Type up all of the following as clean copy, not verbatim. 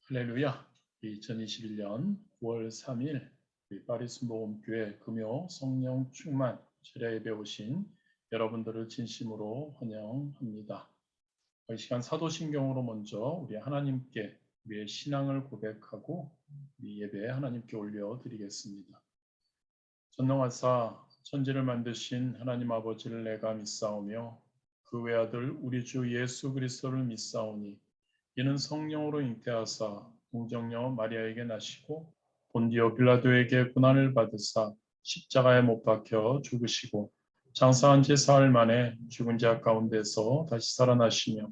할렐루야. 2021년 9월 3일 파리 순복음교회 금요 성령 충만 주일에 예배 오신 여러분들을 진심으로 환영합니다. 이 시간 사도신경으로 먼저 우리 하나님께 우리의 신앙을 고백하고 우리 예배 하나님께 올려드리겠습니다. 전능하사 천지를 만드신 하나님 아버지를 내가 믿사오며 그 외아들 우리 주 예수 그리스도를 믿사오니 이는 성령으로 잉태하사 동정녀 마리아에게 나시고 본디오 빌라도에게 고난을 받으사 십자가에 못 박혀 죽으시고 장사한 지 사흘 만에 죽은 자 가운데서 다시 살아나시며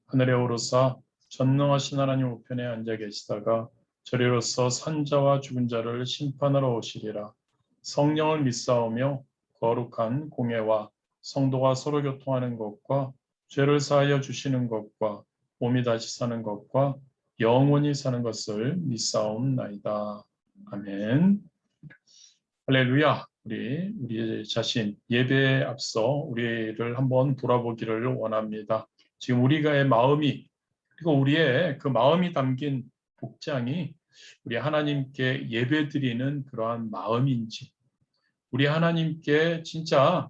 하늘에 오르사 전능하신 하나님 우편에 앉아 계시다가 저리로서 산자와 죽은 자를 심판하러 오시리라. 성령을 믿사오며 거룩한 공예와 성도가 서로 교통하는 것과 죄를 사하여 주시는 것과 몸이 다시 사는 것과 영원히 사는 것을 믿사옵나이다. 아멘. 할렐루야. 우리 자신 예배에 앞서 우리를 한번 돌아보기를 원합니다. 지금 우리가의 마음이 그리고 우리의 그 마음이 담긴 복장이 우리 하나님께 예배드리는 그러한 마음인지 우리 하나님께 진짜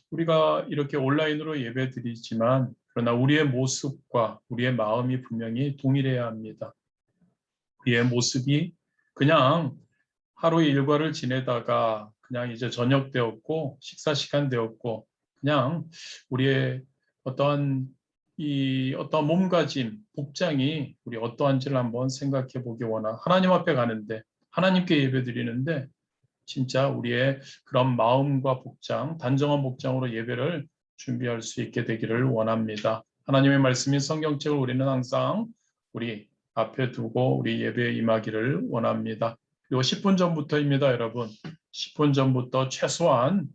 우리가 이렇게 온라인으로 예배드리지만 그러나 우리의 모습과 우리의 마음이 분명히 동일해야 합니다. 우리의 모습이 그냥 하루 일과를 지내다가 그냥 이제 저녁 되었고 식사 시간 되었고 그냥 우리의 어떠한 몸가짐, 복장이 우리 어떠한지를 한번 생각해 보기 원하. 하나님 앞에 가는데 하나님께 예배드리는데 진짜 우리의 그런 마음과 복장, 단정한 복장으로 예배를 준비할 수 있게 되기를 원합니다. 하나님의 말씀인 성경책을 우리는 항상 우리 앞에 두고 우리 예배에 임하기를 원합니다. 그리고 10분 전부터입니다, 여러분. 10분 전부터 최소한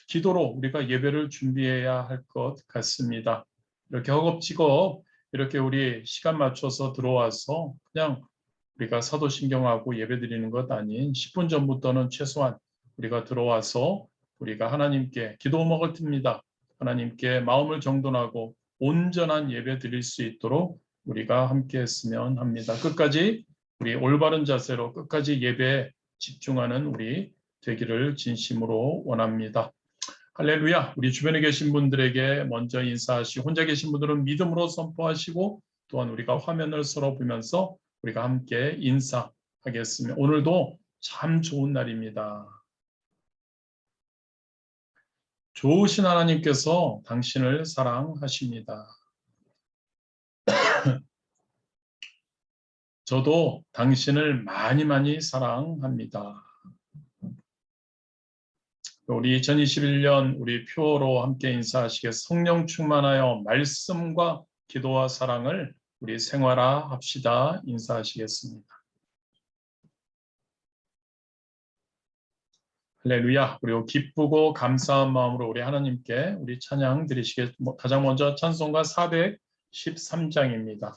기도로 우리가 예배를 준비해야 할 것 같습니다. 이렇게 허겁지겁 이렇게 우리 시간 맞춰서 들어와서 그냥 우리가 사도신경하고 예배드리는 것 아닌 10분 전부터는 최소한 우리가 들어와서 우리가 하나님께 기도 음악을 틉니다. 하나님께 마음을 정돈하고 온전한 예배 드릴 수 있도록 우리가 함께 했으면 합니다. 끝까지 우리 올바른 자세로 끝까지 예배에 집중하는 우리 되기를 진심으로 원합니다. 할렐루야. 우리 주변에 계신 분들에게 먼저 인사하시고 혼자 계신 분들은 믿음으로 선포하시고 또한 우리가 화면을 서로 보면서 우리가 함께 인사하겠습니다. 오늘도 참 좋은 날입니다. 좋으신 하나님께서 당신을 사랑하십니다. 저도 당신을 많이 많이 사랑합니다. 우리 2021년 우리 표어로 함께 인사하시게 성령 충만하여 말씀과 기도와 사랑을 우리 생활화합시다. 인사하시겠습니다. 할렐루야. 그리고 기쁘고 감사한 마음으로 우리 하나님께 우리 찬양 드리시겠. 가장 먼저 찬송가 413장입니다.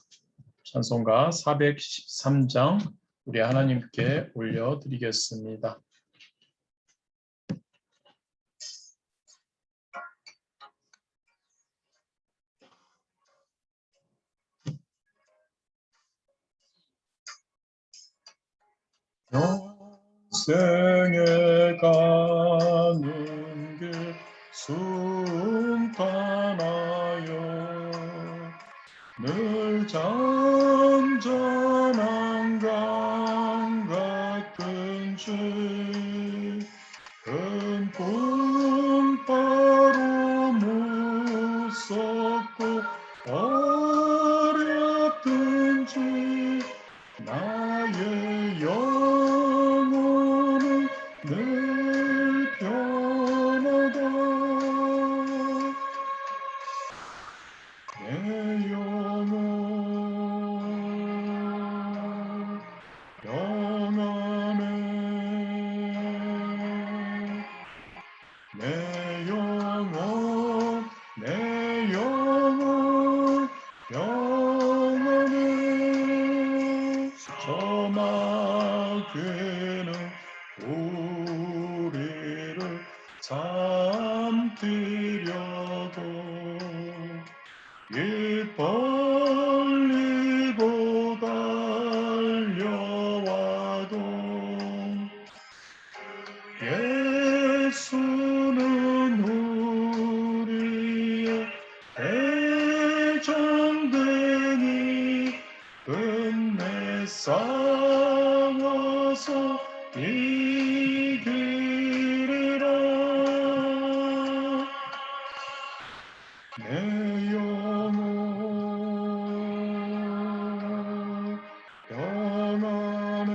찬송가 413장 우리 하나님께 올려드리겠습니다. 영생에 가는 길 순탄하여 늘 잔잔한 강 같은 주 큰 풍파로 무섭고 어렵든지 나의 영혼은 늘 편하다. 내 영혼 평안해. 내 영혼 평안해. 저 마귀는 우리를 잠들여도 입 벌리고 끝내 싸워서 이기리라. 내 영혼 평안해.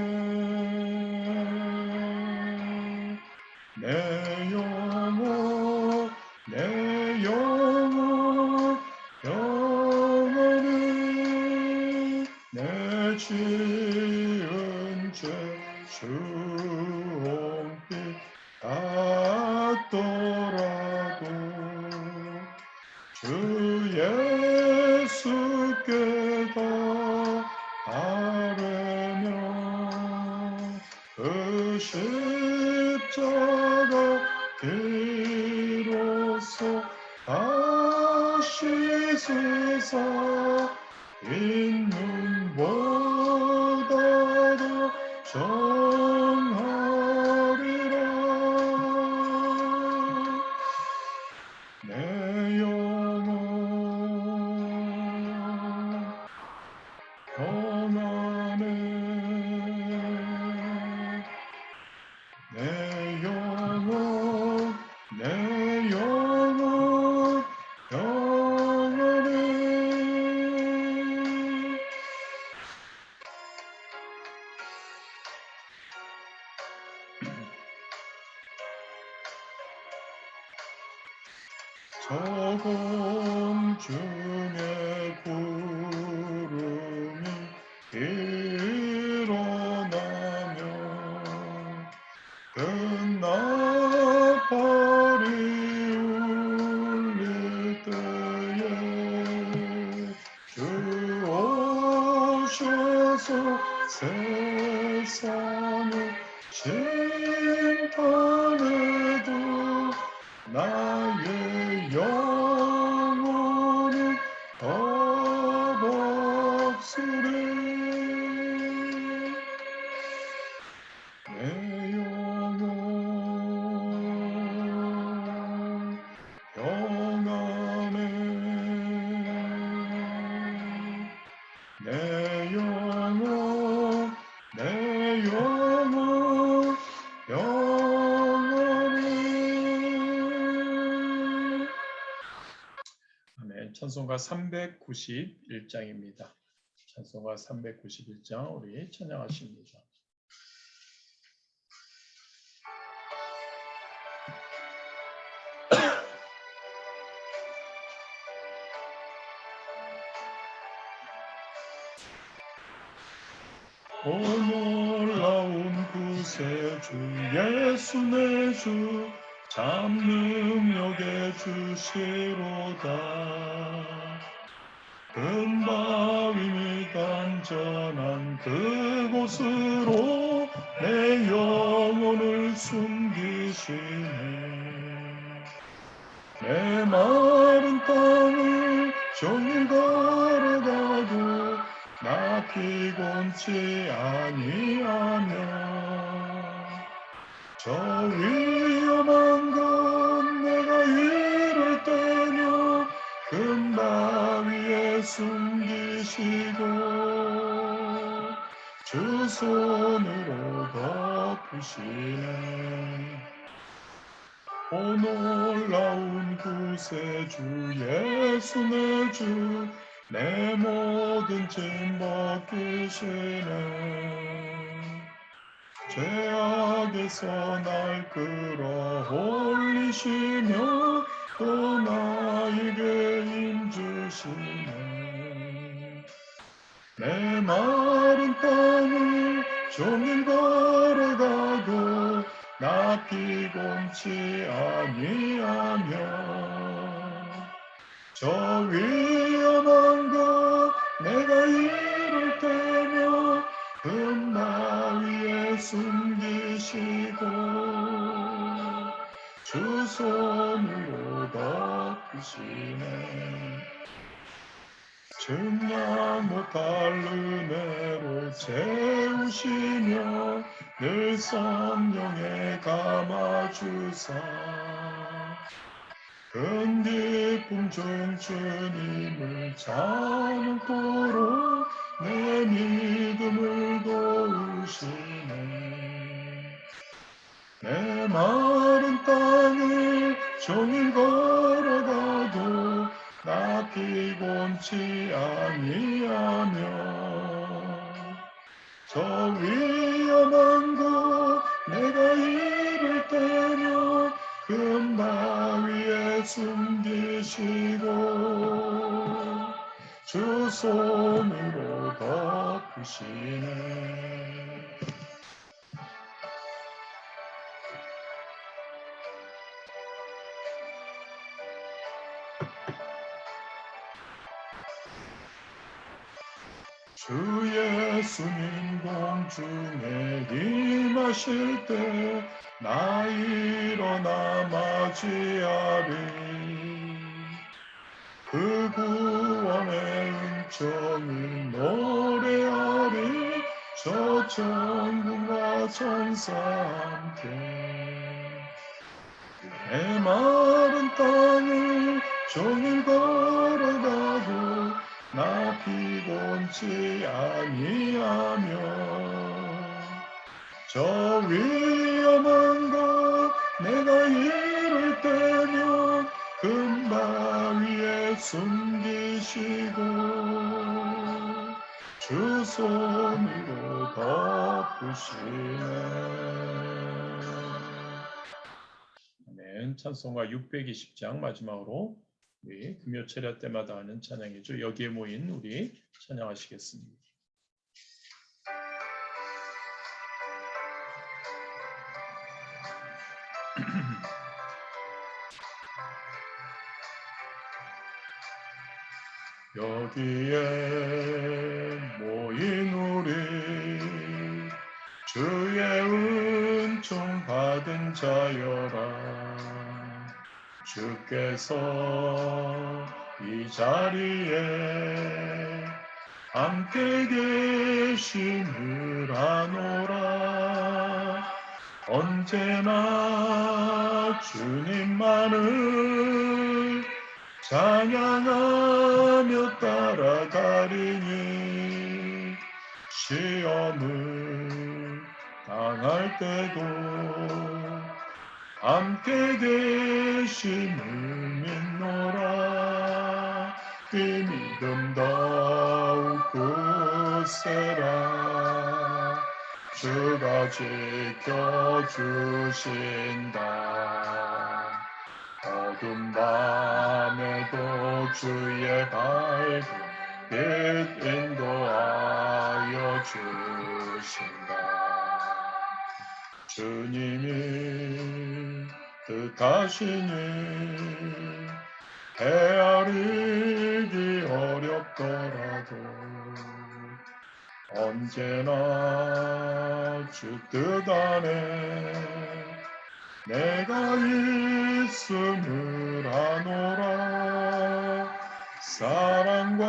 내 영혼 평안해. 내 지은 죄 수홍빛 같더라도 주 예수께 다 아뢰며 그 십자가 비로소 다시 쓰사 인눈보다도 정하리라. 내 영혼 평안해. 내 영혼 평안해. 저공 중에 구름이 일어나며 큰 나팔이 울릴 때에 주 오셔서 세상을 심판해도 나의 영혼은 겁없으리. 내 영혼 평안해. 내 영혼 평안해. 아멘. 찬송가 391장입니다. 찬송가 391장 우리 찬양하십니다. 오 놀라운 구세주 예수 내 주 참 능력의 주시로다. 큰 바위 및 안전한 그곳으로 내 영혼을 숨기시네. 내 마른 땅을 종일 걸어가도 나 피곤치 아니하며 저 위험한 곳 내가 이를 때며 큰 바위에 숨기시고 주 손으로 덮으시네. 오 놀라운 구세주 예수 내 주 내 모든 짐 벗기시네. 죄악에서 날 끌어올리시며 또 나에게 힘주시네. 내 마른 땅을 종일 걸어가도 나 피곤치 아니하며 저 위험한 곳 내가 이를 때며 큰 바위에 숨기시고 주 손으로 덮으시네. 증량 못할 은혜로 채우시며 늘 성령에 감아주사 큰 기쁨 중 주님을 찬양토록 내 종일 걸어가도 나 피곤치 아니하며 저 위험한 곳 내가 이를 때며 큰 바위에 숨기시고 주 손으로 덮으시네. 주 예수님 공중에 임하실 때 나 일어나 맞이하리. 그 구원의 은총을 노래하리. 저 천군과 천사 함께 메마른 땅을 종일 걸어가도 나 피곤치 아니하며 저 위험한 곳 내가 이를 때면 큰 바위에 숨기시고 주 손으로 덮으시네. 아멘. 찬송가 620장 마지막으로 우리 금요 철야 때마다 하는 찬양이죠. 여기에 모인 우리 찬양하시겠습니다. 여기에 모인 우리 주의 은총 받은 자여라. 주께서 이 자리에 함께 계심을 아노라. 언제나 주님만을 찬양하며 따라가리니 시험을 당할 때도 함께 계심을 믿노라. 이 믿음 더욱 굳세라. 주가 지켜주신다. 어둠 밤에도 주의 밝은 빛 인도하여 주신다. 주님이 뜻하시니 헤아리기 어렵더라도 언제나 주 뜻 안에 내가 있음을 아노라. 사랑과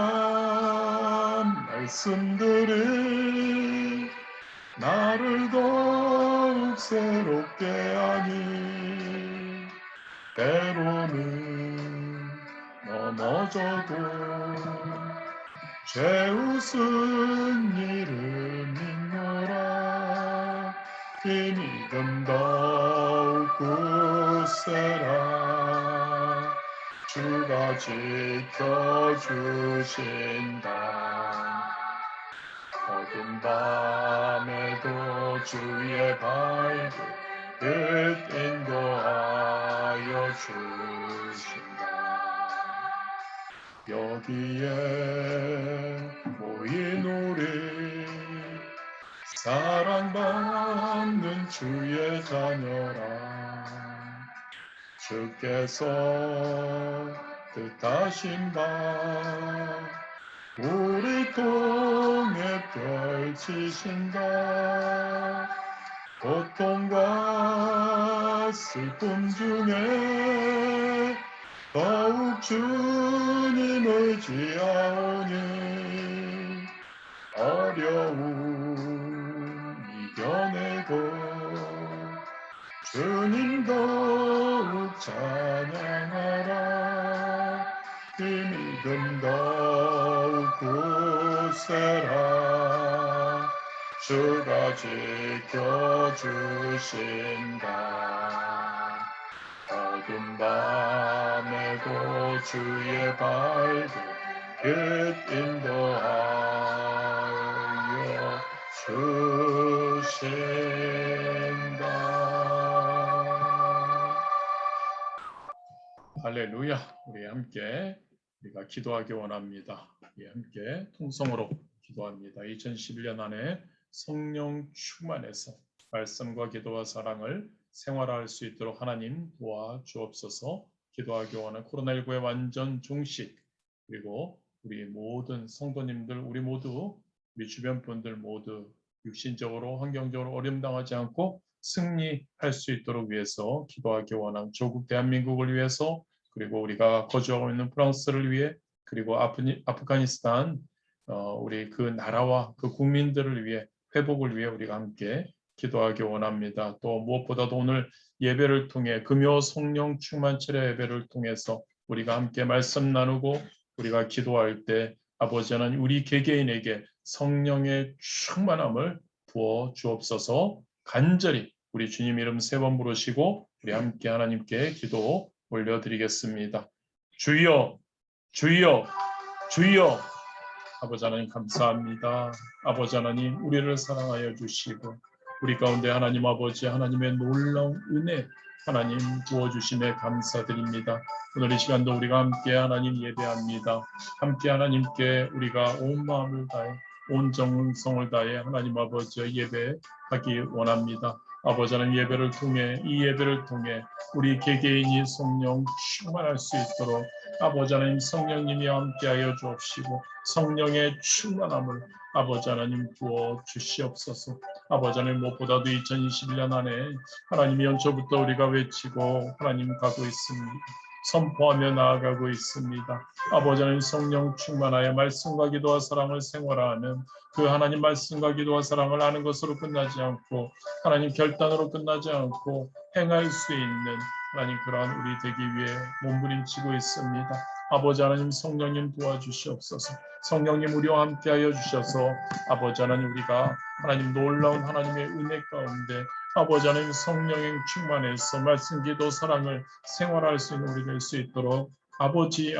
말씀들이 나를 더욱 새롭게 하니 때로는 넘어져도 죄웃은 일을 믿노라. 이 믿음 더욱 굳세라. 주가 지켜주신다. 어두운 밤에도 주의 밝은 빛 인도하여 주신다. 여기에 모인 우리 사랑받는 주의 자녀라. 주께서 뜻하신 바 우리 통해 펼치신다. 고통과 슬픔 중에 더욱 주님 의지하오니 어려움 이겨내고 주님 더욱 찬양하라. 이 믿음 더욱 굳세라. 주가 지켜주신다. 어둠 어두운 밤에도 주의 밝은 빛 인도하여 주신다. 할렐루야. 우리 함께 우리가 기도하기 원합니다. 우리 함께 통성으로 기도합니다. 2011년 안에 성령 충만해서 말씀과 기도와 사랑을 생활할 수 있도록 하나님 도와주옵소서. 기도하기 원하는 코로나19의 완전 종식, 그리고 우리 모든 성도님들, 우리 모두, 우리 주변 분들 모두 육신적으로 환경적으로 어려움 당하지 않고 승리할 수 있도록 위해서 기도하기 원하는 조국 대한민국을 위해서, 그리고 우리가 거주하고 있는 프랑스를 위해, 그리고 아프가니스탄 우리 그 나라와 그 국민들을 위해, 회복을 위해 우리가 함께 기도하기 원합니다. 또 무엇보다도 오늘 예배를 통해 금요 성령 충만 철야 예배를 통해서 우리가 함께 말씀 나누고 우리가 기도할 때 아버지 하나님 우리 개개인에게 성령의 충만함을 부어 주옵소서. 간절히 우리 주님 이름 3번 부르시고 우리 함께 하나님께 기도 올려드리겠습니다. 주여, 주여, 주여. 아버지 하나님 감사합니다. 아버지 하나님 우리를 사랑하여 주시고 우리 가운데 하나님 아버지 하나님의 놀라운 은혜 하나님 부어주심에 감사드립니다. 오늘 이 시간도 우리가 함께 하나님 예배합니다. 함께 하나님께 우리가 온 마음을 다해 온 정성을 다해 하나님 아버지의 예배하기 원합니다. 아버지 하나님 예배를 통해 이 예배를 통해 우리 개개인이 성령 충만할 수 있도록 아버지 하나님 성령님이 함께하여 주옵시고 성령의 충만함을 아버지 하나님 부어 주시옵소서. 아버지 하나님 무엇보다도 2021년 안에 하나님의 연초부터 우리가 외치고 하나님 가고 있습니다. 선포하며 나아가고 있습니다. 아버지 하나님 성령 충만하여 말씀과 기도와 사랑을 생활하는 그 하나님 말씀과 기도와 사랑을 아는 것으로 끝나지 않고 하나님 결단으로 끝나지 않고 행할 수 있는 하나님 그러한 우리 되기 위해 몸부림치고 있습니다. 아버지 하나님 성령님 도와주시옵소서. 성령님 우리와 함께하여 주셔서 아버지 하나님 우리가 하나님 놀라운 하나님의 은혜 가운데 아버지 하나님 성령의 충만해서 말씀 기도 사랑을 생활할 수 있는 우리 될 수 있도록 아버지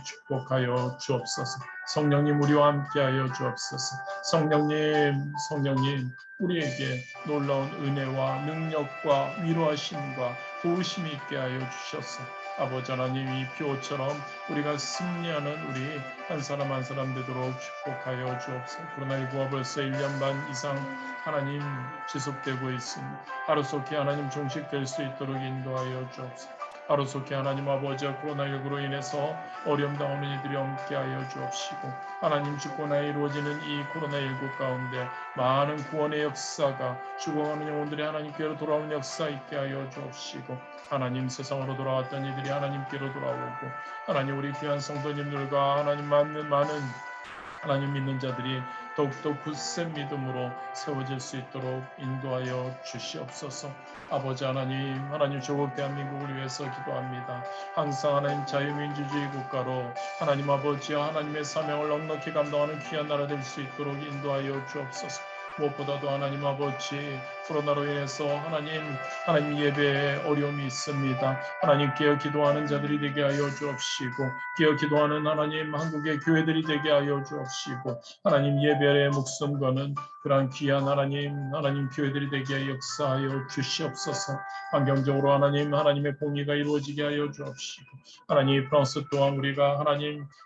축복하여 주옵소서. 성령님 우리와 함께하여 주옵소서. 성령님 우리에게 놀라운 은혜와 능력과 위로하심과 도우심이 있게 하여 주셔서 아버지 하나님 이 표처럼 우리가 승리하는 우리 한 사람 한 사람 되도록 축복하여 주옵소서. 코로나19가 벌써 1년 반 이상 하나님 지속되고 있습니다. 하루속히 하나님 종식될 수 있도록 인도하여 주옵소서. 하루속히 하나님 아버지와 코로나19로 인해서 어려움 당하는 이들이 함께하여 주옵시고 하나님 주권하에 이루어지는 이 코로나19 가운데 많은 구원의 역사가 죽어가는 영혼들이 하나님께로 돌아오는 역사 있게 하여 주옵시고 하나님 세상으로 돌아왔던 이들이 하나님께로 돌아오고 하나님 우리 귀한 성도님들과 하나님 많은 하나님 믿는 자들이 더욱더 굳센 믿음으로 세워질 수 있도록 인도하여 주시옵소서. 아버지 하나님 조국 대한민국을 위해서 기도합니다. 항상 하나님 자유민주주의 국가로 하나님 아버지와 하나님의 사명을 넉넉히 감당하는 귀한 나라 될 수 있도록 인도하여 주옵소서. 무엇보다도 하나님 아버지 코로나로 인해서 하나님 예배에 어려움이 있습니다. 하나님 깨어 기도하는 자들이 되게 하여 주옵시고 깨어 기도하는 하나님 한국의 교회들이 되게 하여 주옵시고 하나님 예배의 목숨 거는 그러한 귀한 하나님 교회들이 되게 역사하여 주시옵소서. 환경적으로 하나님의 공의가 이루어지게 하여 주옵시고 하나님 프랑스 또한 우리가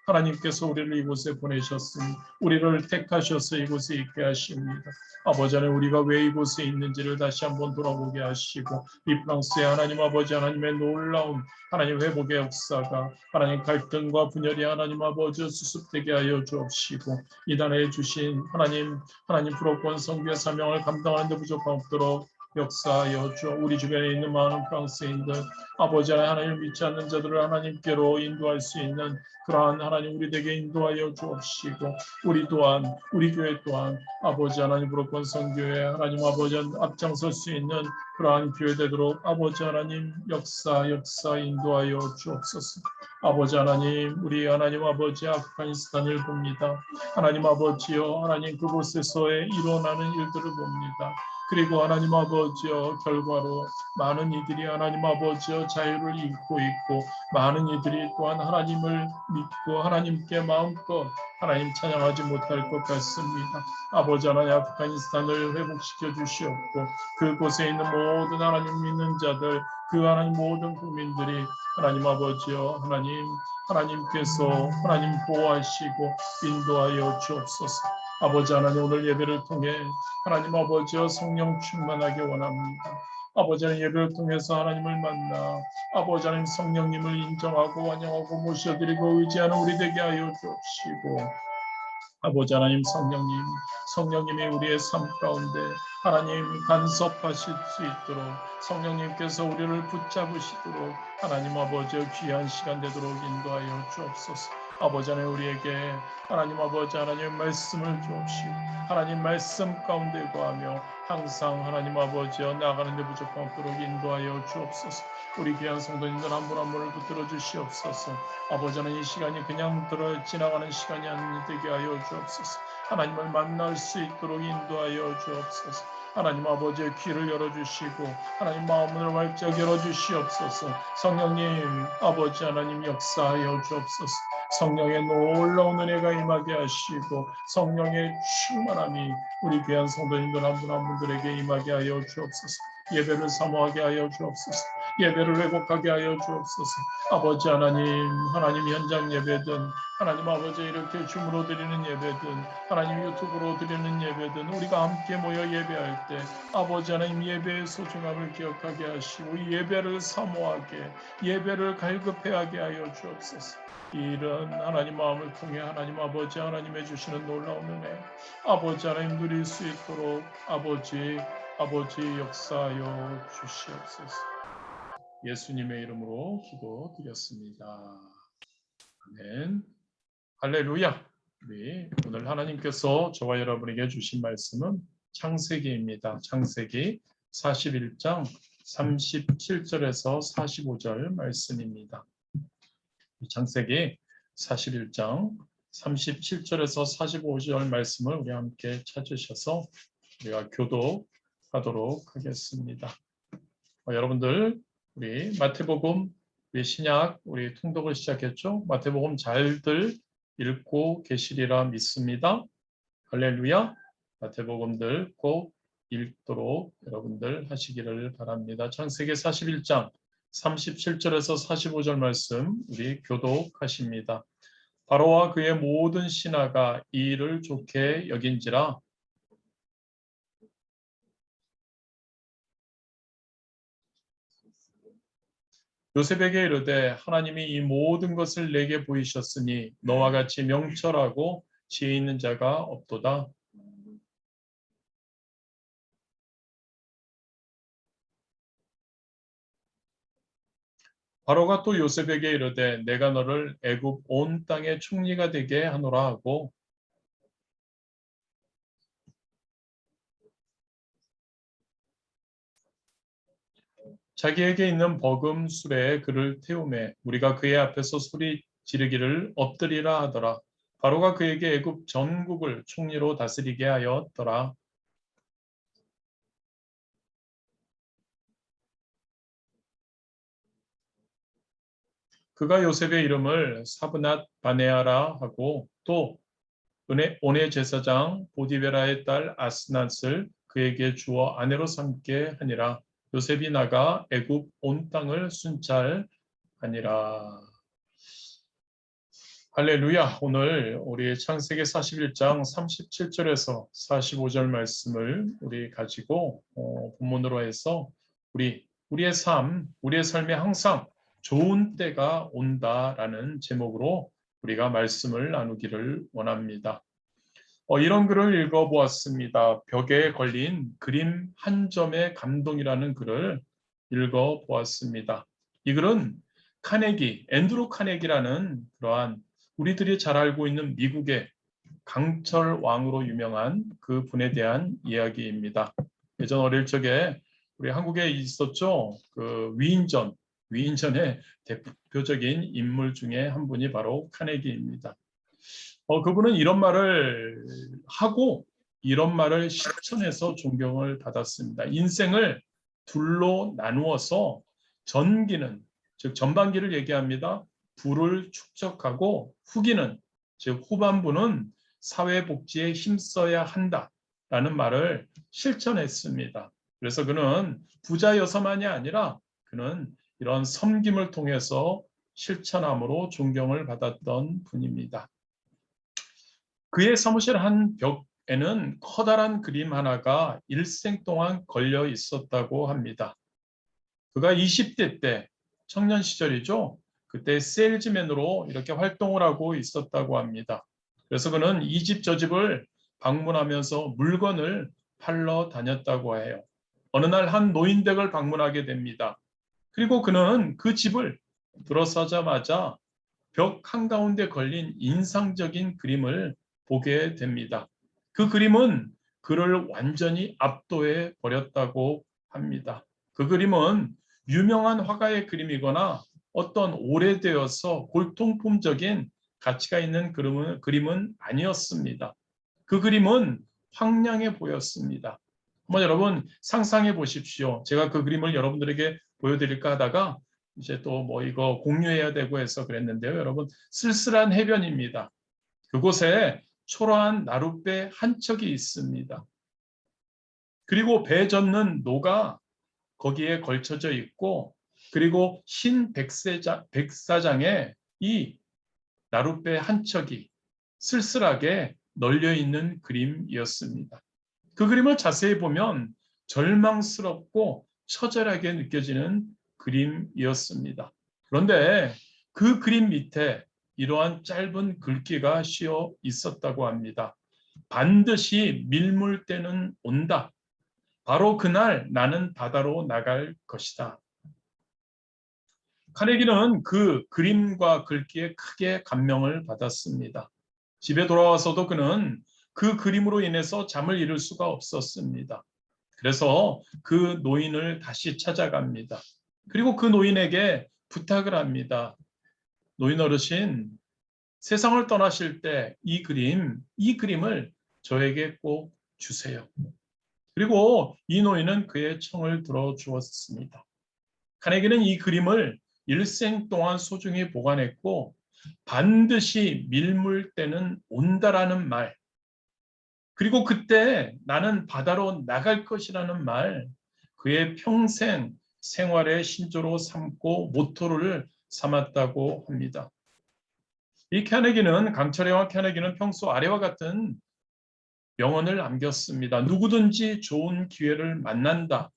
하나님께서 우리를 이곳에 보내셨으니 우리를 택하셔서 이곳에 있게 하십니다. 아버지 하나님 우리가 왜 이곳에 있는지를 다시 한번 돌아보게 하시고 이 프랑스의 하나님 아버지 하나님의 놀라운 하나님 회복의 역사가 하나님 갈등과 분열이 하나님 아버지 수습되게 하여 주옵시고 이단에 주신 하나님 불어권 선교의 사명을 감당하는 데 부족함 없도록 역사하여 주 우리 주변에 있는 많은 프랑스인들 아버지 하나님 믿지 않는 자들을 하나님께로 인도할 수 있는 그러한 하나님 우리에게 인도하여 주옵시고 우리 또한 우리 교회 또한 아버지 하나님 불어권 선교회 하나님 아버지 앞장설 수 있는 그러한 교회 되도록 아버지 하나님 역사 인도하여 주옵소서. 아버지 하나님, 우리 하나님 아버지 아프가니스탄을 봅니다. 하나님 아버지여, 하나님 그곳에서의 일어나는 일들을 봅니다. 그리고 하나님 아버지여, 결과로 많은 이들이 하나님 아버지여 자유를 잃고 있고, 많은 이들이 또한 하나님을 믿고 하나님께 마음껏 하나님 찬양하지 못할 것 같습니다. 아버지 하나님 아프가니스탄을 회복시켜 주시옵고, 그곳에 있는 모든 하나님 믿는 자들, 그 하나님 모든 국민들이 하나님 아버지여, 하나님께서 하나님 보호하시고 인도하여 주옵소서. 아버지 하나님, 오늘 예배를 통해 하나님 아버지여 성령 충만하게 원합니다. 아버지 하나님, 예배를 통해서 하나님을 만나 아버지 하나님 성령님을 인정하고 환영하고 모셔드리고 의지하는 우리 되게 하여 주옵시고, 아버지 하나님 성령님이 우리의 삶 가운데 하나님 간섭하실 수 있도록, 성령님께서 우리를 붙잡으시도록 하나님 아버지의 귀한 시간 되도록 인도하여 주옵소서. 아버지 하나님, 우리에게 하나님 아버지 하나님 말씀을 주옵시고, 하나님 말씀 가운데 거하며 항상 하나님 아버지여 나가는 데 부족함 없도록 인도하여 주옵소서. 우리 귀한 성도님들 한 분 한 분을 붙들어 주시옵소서. 아버지 하나님, 이 시간이 그냥 지나가는 시간이 아니 되게 하여 주옵소서. 하나님을 만날 수 있도록 인도하여 주옵소서. 하나님 아버지의 귀를 열어주시고 하나님 마음을 활짝 열어주시옵소서. 성령님 아버지 하나님 역사하여 주옵소서. 성령의 놀라운 은혜가 임하게 하시고 성령의 충만함이 우리 귀한 성도님들 한 분 한 분들에게 임하게 하여 주옵소서. 예배를 사모하게 하여 주옵소서. 예배를 회복하게 하여 주옵소서. 아버지 하나님 현장 예배든 하나님 아버지 이렇게 줌으로 드리는 예배든 하나님 유튜브로 드리는 예배든 우리가 함께 모여 예배할 때 아버지 하나님 예배의 소중함을 기억하게 하시고 이 예배를 사모하게, 예배를 갈급해하게 하여 주옵소서. 이런 하나님 마음을 통해 하나님 아버지 하나님의 주시는 놀라운 은혜 아버지 하나님 누릴 수 있도록 아버지 역사하여 주시옵소서. 예수님의 이름으로 기도드렸습니다. 아멘. 할렐루야. 우리 오늘 하나님께서 저와 여러분에게 주신 말씀은 창세기입니다. 창세기 41장 37절에서 45절 말씀입니다. 창세기 41장 37절에서 45절 말씀을 우리 함께 찾으셔서 우리가 교독하도록 하겠습니다. 여러분들 우리 마태복음, 우리 신약, 우리 통독을 시작했죠. 마태복음 잘들 읽고 계시리라 믿습니다. 할렐루야. 마태복음들 꼭 읽도록 여러분들 하시기를 바랍니다. 창세기 41장 37절에서 45절 말씀 우리 교독하십니다. 바로와 그의 모든 신하가 이 일을 좋게 여긴지라. 요셉에게 이르되 하나님이 이 모든 것을 내게 보이셨으니 너와 같이 명철하고 지혜 있는 자가 없도다. 바로가 또 요셉에게 이르되 내가 너를 애굽 온 땅의 총리가 되게 하노라 하고 자기에게 있는 버금 수레에 그를 태우매 우리가 그의 앞에서 소리 지르기를 엎드리라 하더라. 바로가 그에게 애굽 전국을 총리로 다스리게 하였더라. 그가 요셉의 이름을 사브낫 바네아라 하고 또 온의 제사장 보디베라의 딸 아스낫을 그에게 주어 아내로 삼게 하니라. 요셉이 나가 애굽 온 땅을 순찰하니라. 할렐루야. 오늘 우리 창세기 41장 37절에서 45절 말씀을 우리 가지고 본문으로 해서 우리의 삶에 항상 좋은 때가 온다라는 제목으로 우리가 말씀을 나누기를 원합니다. 이런 글을 읽어보았습니다. 벽에 걸린 그림 한 점의 감동이라는 글을 읽어보았습니다. 이 글은 앤드루 카네기라는 그러한 우리들이 잘 알고 있는 미국의 강철 왕으로 유명한 그 분에 대한 이야기입니다. 예전 어릴 적에 우리 한국에 있었죠. 그 위인전의 대표적인 인물 중에 한 분이 바로 카네기입니다. 그분은 이런 말을 하고 이런 말을 실천해서 존경을 받았습니다. 인생을 둘로 나누어서 전기는, 즉 전반기를 얘기합니다. 부를 축적하고 후기는, 즉 후반부는 사회복지에 힘써야 한다라는 말을 실천했습니다. 그래서 그는 부자여서만이 아니라 그는 이런 섬김을 통해서 실천함으로 존경을 받았던 분입니다. 그의 사무실 한 벽에는 커다란 그림 하나가 일생 동안 걸려 있었다고 합니다. 그가 20대 때, 청년 시절이죠. 그때 세일즈맨으로 이렇게 활동을 하고 있었다고 합니다. 그래서 그는 이 집 저 집을 방문하면서 물건을 팔러 다녔다고 해요. 어느 날 한 노인댁을 방문하게 됩니다. 그리고 그는 그 집을 들어서자마자 벽 한가운데 걸린 인상적인 그림을 보게 됩니다. 그 그림은 그를 완전히 압도해 버렸다고 합니다. 그 그림은 유명한 화가의 그림이거나 어떤 오래되어서 골동품적인 가치가 있는 그림은 아니었습니다. 그 그림은 황량해 보였습니다. 한번 여러분 상상해 보십시오. 제가 그 그림을 여러분들에게 보여드릴까 하다가 이제 또 뭐 이거 공유해야 되고 해서 그랬는데요. 여러분 쓸쓸한 해변입니다. 그곳에 초라한 나룻배 한 척이 있습니다. 그리고 배 젓는 노가 거기에 걸쳐져 있고 그리고 흰 백사장에 이 나룻배 한 척이 쓸쓸하게 널려 있는 그림이었습니다. 그 그림을 자세히 보면 절망스럽고 처절하게 느껴지는 그림이었습니다. 그런데 그 그림 밑에 이러한 짧은 글귀가 씌어 있었다고 합니다. 반드시 밀물 때는 온다. 바로 그날 나는 바다로 나갈 것이다. 카네기는 그 그림과 글귀에 크게 감명을 받았습니다. 집에 돌아와서도 그는 그 그림으로 인해서 잠을 이룰 수가 없었습니다. 그래서 그 노인을 다시 찾아갑니다. 그리고 그 노인에게 부탁을 합니다. 노인 어르신, 세상을 떠나실 때 이 그림을 저에게 꼭 주세요. 그리고 이 노인은 그의 청을 들어주었습니다. 카네기는 이 그림을 일생 동안 소중히 보관했고 반드시 밀물 때는 온다라는 말, 그리고 그때 나는 바다로 나갈 것이라는 말, 그의 평생 생활의 신조로 삼고 모토를 삼았다고 합니다. 이 강철애와 캐네기는 평소 아래와 같은 명언을 남겼습니다. 누구든지 좋은 기회를 만난다.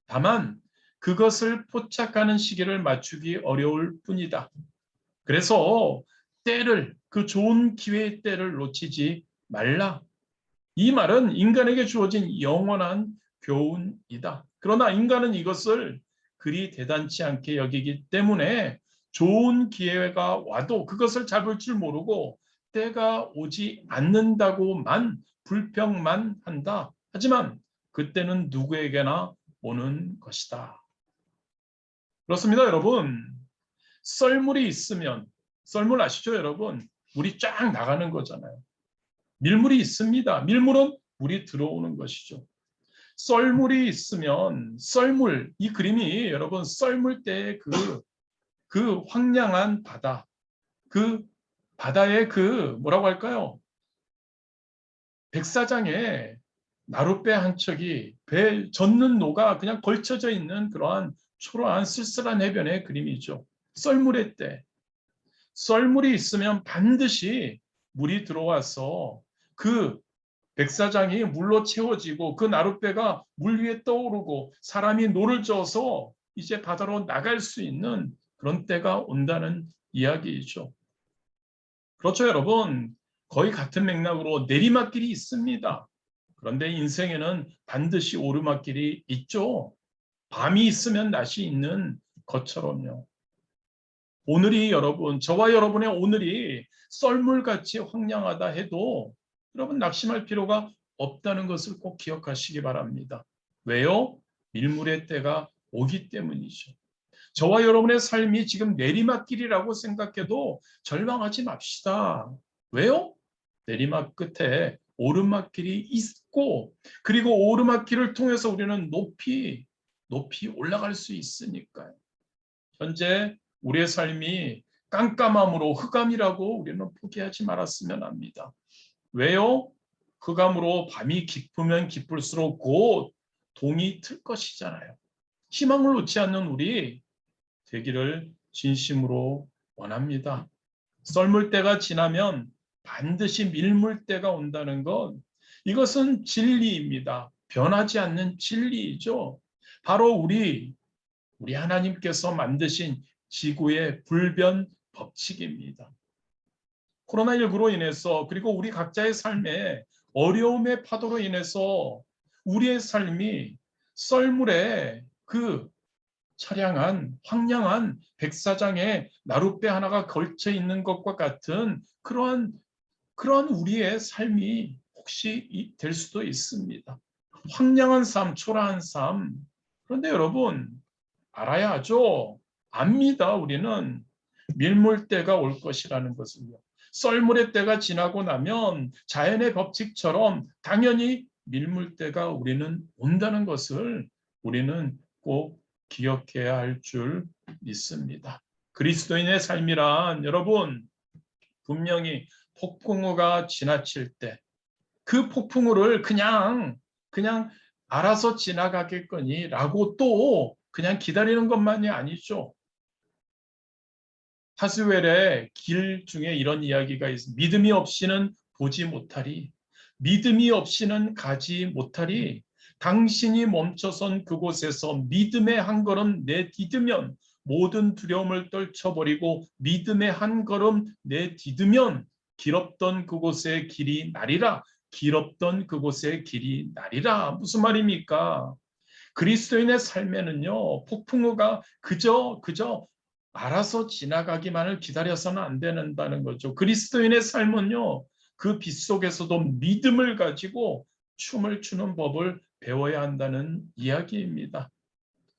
다만 그것을 포착하는 시기를 맞추기 어려울 뿐이다. 그래서 그 좋은 기회의 때를 놓치지 말라. 이 말은 인간에게 주어진 영원한 교훈이다. 그러나 인간은 이것을 그리 대단치 않게 여기기 때문에 좋은 기회가 와도 그것을 잡을 줄 모르고 때가 오지 않는다고만 불평만 한다. 하지만 그때는 누구에게나 오는 것이다. 그렇습니다, 여러분. 썰물이 있으면, 썰물 아시죠, 여러분? 물이 쫙 나가는 거잖아요. 밀물이 있습니다. 밀물은 물이 들어오는 것이죠. 썰물이 있으면 이 그림이 여러분 썰물 때의 그 황량한 바다, 그 바다의 그 뭐라고 할까요? 백사장에 나룻배 한 척이 배 젓는 노가 그냥 걸쳐져 있는 그러한 초라한 쓸쓸한 해변의 그림이죠. 썰물의 때. 썰물이 있으면 반드시 물이 들어와서 그 백사장이 물로 채워지고 그 나룻배가 물 위에 떠오르고 사람이 노를 져서 이제 바다로 나갈 수 있는 그런 때가 온다는 이야기이죠. 그렇죠, 여러분. 거의 같은 맥락으로 내리막길이 있습니다. 그런데 인생에는 반드시 오르막길이 있죠. 밤이 있으면 낮이 있는 것처럼요. 오늘이 여러분, 저와 여러분의 오늘이 썰물같이 황량하다 해도 여러분 낙심할 필요가 없다는 것을 꼭 기억하시기 바랍니다. 왜요? 밀물의 때가 오기 때문이죠. 저와 여러분의 삶이 지금 내리막길이라고 생각해도 절망하지 맙시다. 왜요? 내리막 끝에 오르막길이 있고, 그리고 오르막길을 통해서 우리는 높이 올라갈 수 있으니까요. 현재 우리의 삶이 깜깜함으로 흑암이라고 우리는 포기하지 말았으면 합니다. 왜요? 흑암으로 밤이 깊으면 깊을수록 곧 동이 틀 것이잖아요. 희망을 놓지 않는 우리 되기를 진심으로 원합니다. 썰물 때가 지나면 반드시 밀물 때가 온다는 것, 이것은 진리입니다. 변하지 않는 진리이죠. 바로 우리 하나님께서 만드신 지구의 불변 법칙입니다. 코로나19로 인해서, 그리고 우리 각자의 삶에 어려움의 파도로 인해서 우리의 삶이 썰물에 그 처량한 황량한 백사장에 나룻배 하나가 걸쳐 있는 것과 같은 그러한 우리의 삶이 혹시 될 수도 있습니다. 황량한 삶, 초라한 삶. 그런데 여러분 알아야 하죠. 압니다. 우리는 밀물 때가 올 것이라는 것을요. 썰물의 때가 지나고 나면 자연의 법칙처럼 당연히 밀물 때가 우리는 온다는 것을 우리는 꼭 기억해야 할 줄 믿습니다. 그리스도인의 삶이란 여러분 분명히 폭풍우가 지나칠 때 그 폭풍우를 그냥 알아서 지나가겠거니라고 또 그냥 기다리는 것만이 아니죠. 하스웰의 길 중에 이런 이야기가 있습니다. 믿음이 없이는 보지 못하리. 믿음이 없이는 가지 못하리. 당신이 멈춰선 그곳에서 믿음의 한 걸음 내디디면 모든 두려움을 떨쳐버리고 믿음의 한 걸음 내디디면 길었던 그곳의 길이 나리라. 길었던 그곳의 길이 나리라. 무슨 말입니까? 그리스도인의 삶에는요, 폭풍우가 그저 알아서 지나가기만을 기다려서는 안 된다는 거죠. 그리스도인의 삶은요, 그 빗속에서도 믿음을 가지고 춤을 추는 법을 배워야 한다는 이야기입니다.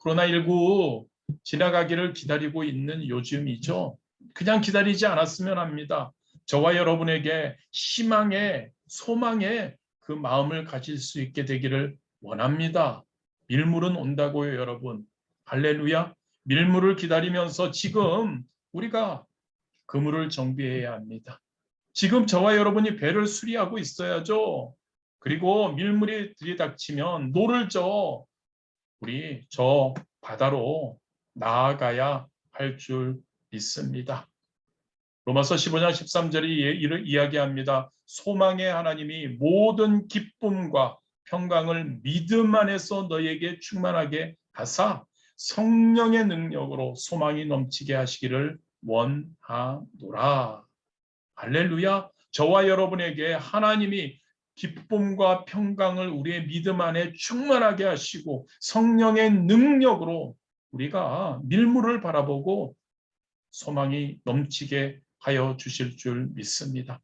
코로나19 지나가기를 기다리고 있는 요즘이죠. 그냥 기다리지 않았으면 합니다. 저와 여러분에게 희망의, 소망의 그 마음을 가질 수 있게 되기를 원합니다. 밀물은 온다고요, 여러분. 할렐루야. 밀물을 기다리면서 지금 우리가 그물을 정비해야 합니다. 지금 저와 여러분이 배를 수리하고 있어야죠. 그리고 밀물이 들이닥치면 노를 저 우리 저 바다로 나아가야 할 줄 믿습니다. 로마서 15장 13절이 이야기합니다. 소망의 하나님이 모든 기쁨과 평강을 믿음 안에서 너에게 충만하게 하사 성령의 능력으로 소망이 넘치게 하시기를 원하노라. 할렐루야. 저와 여러분에게 하나님이 기쁨과 평강을 우리의 믿음 안에 충만하게 하시고 성령의 능력으로 우리가 밀물을 바라보고 소망이 넘치게 하여 주실 줄 믿습니다.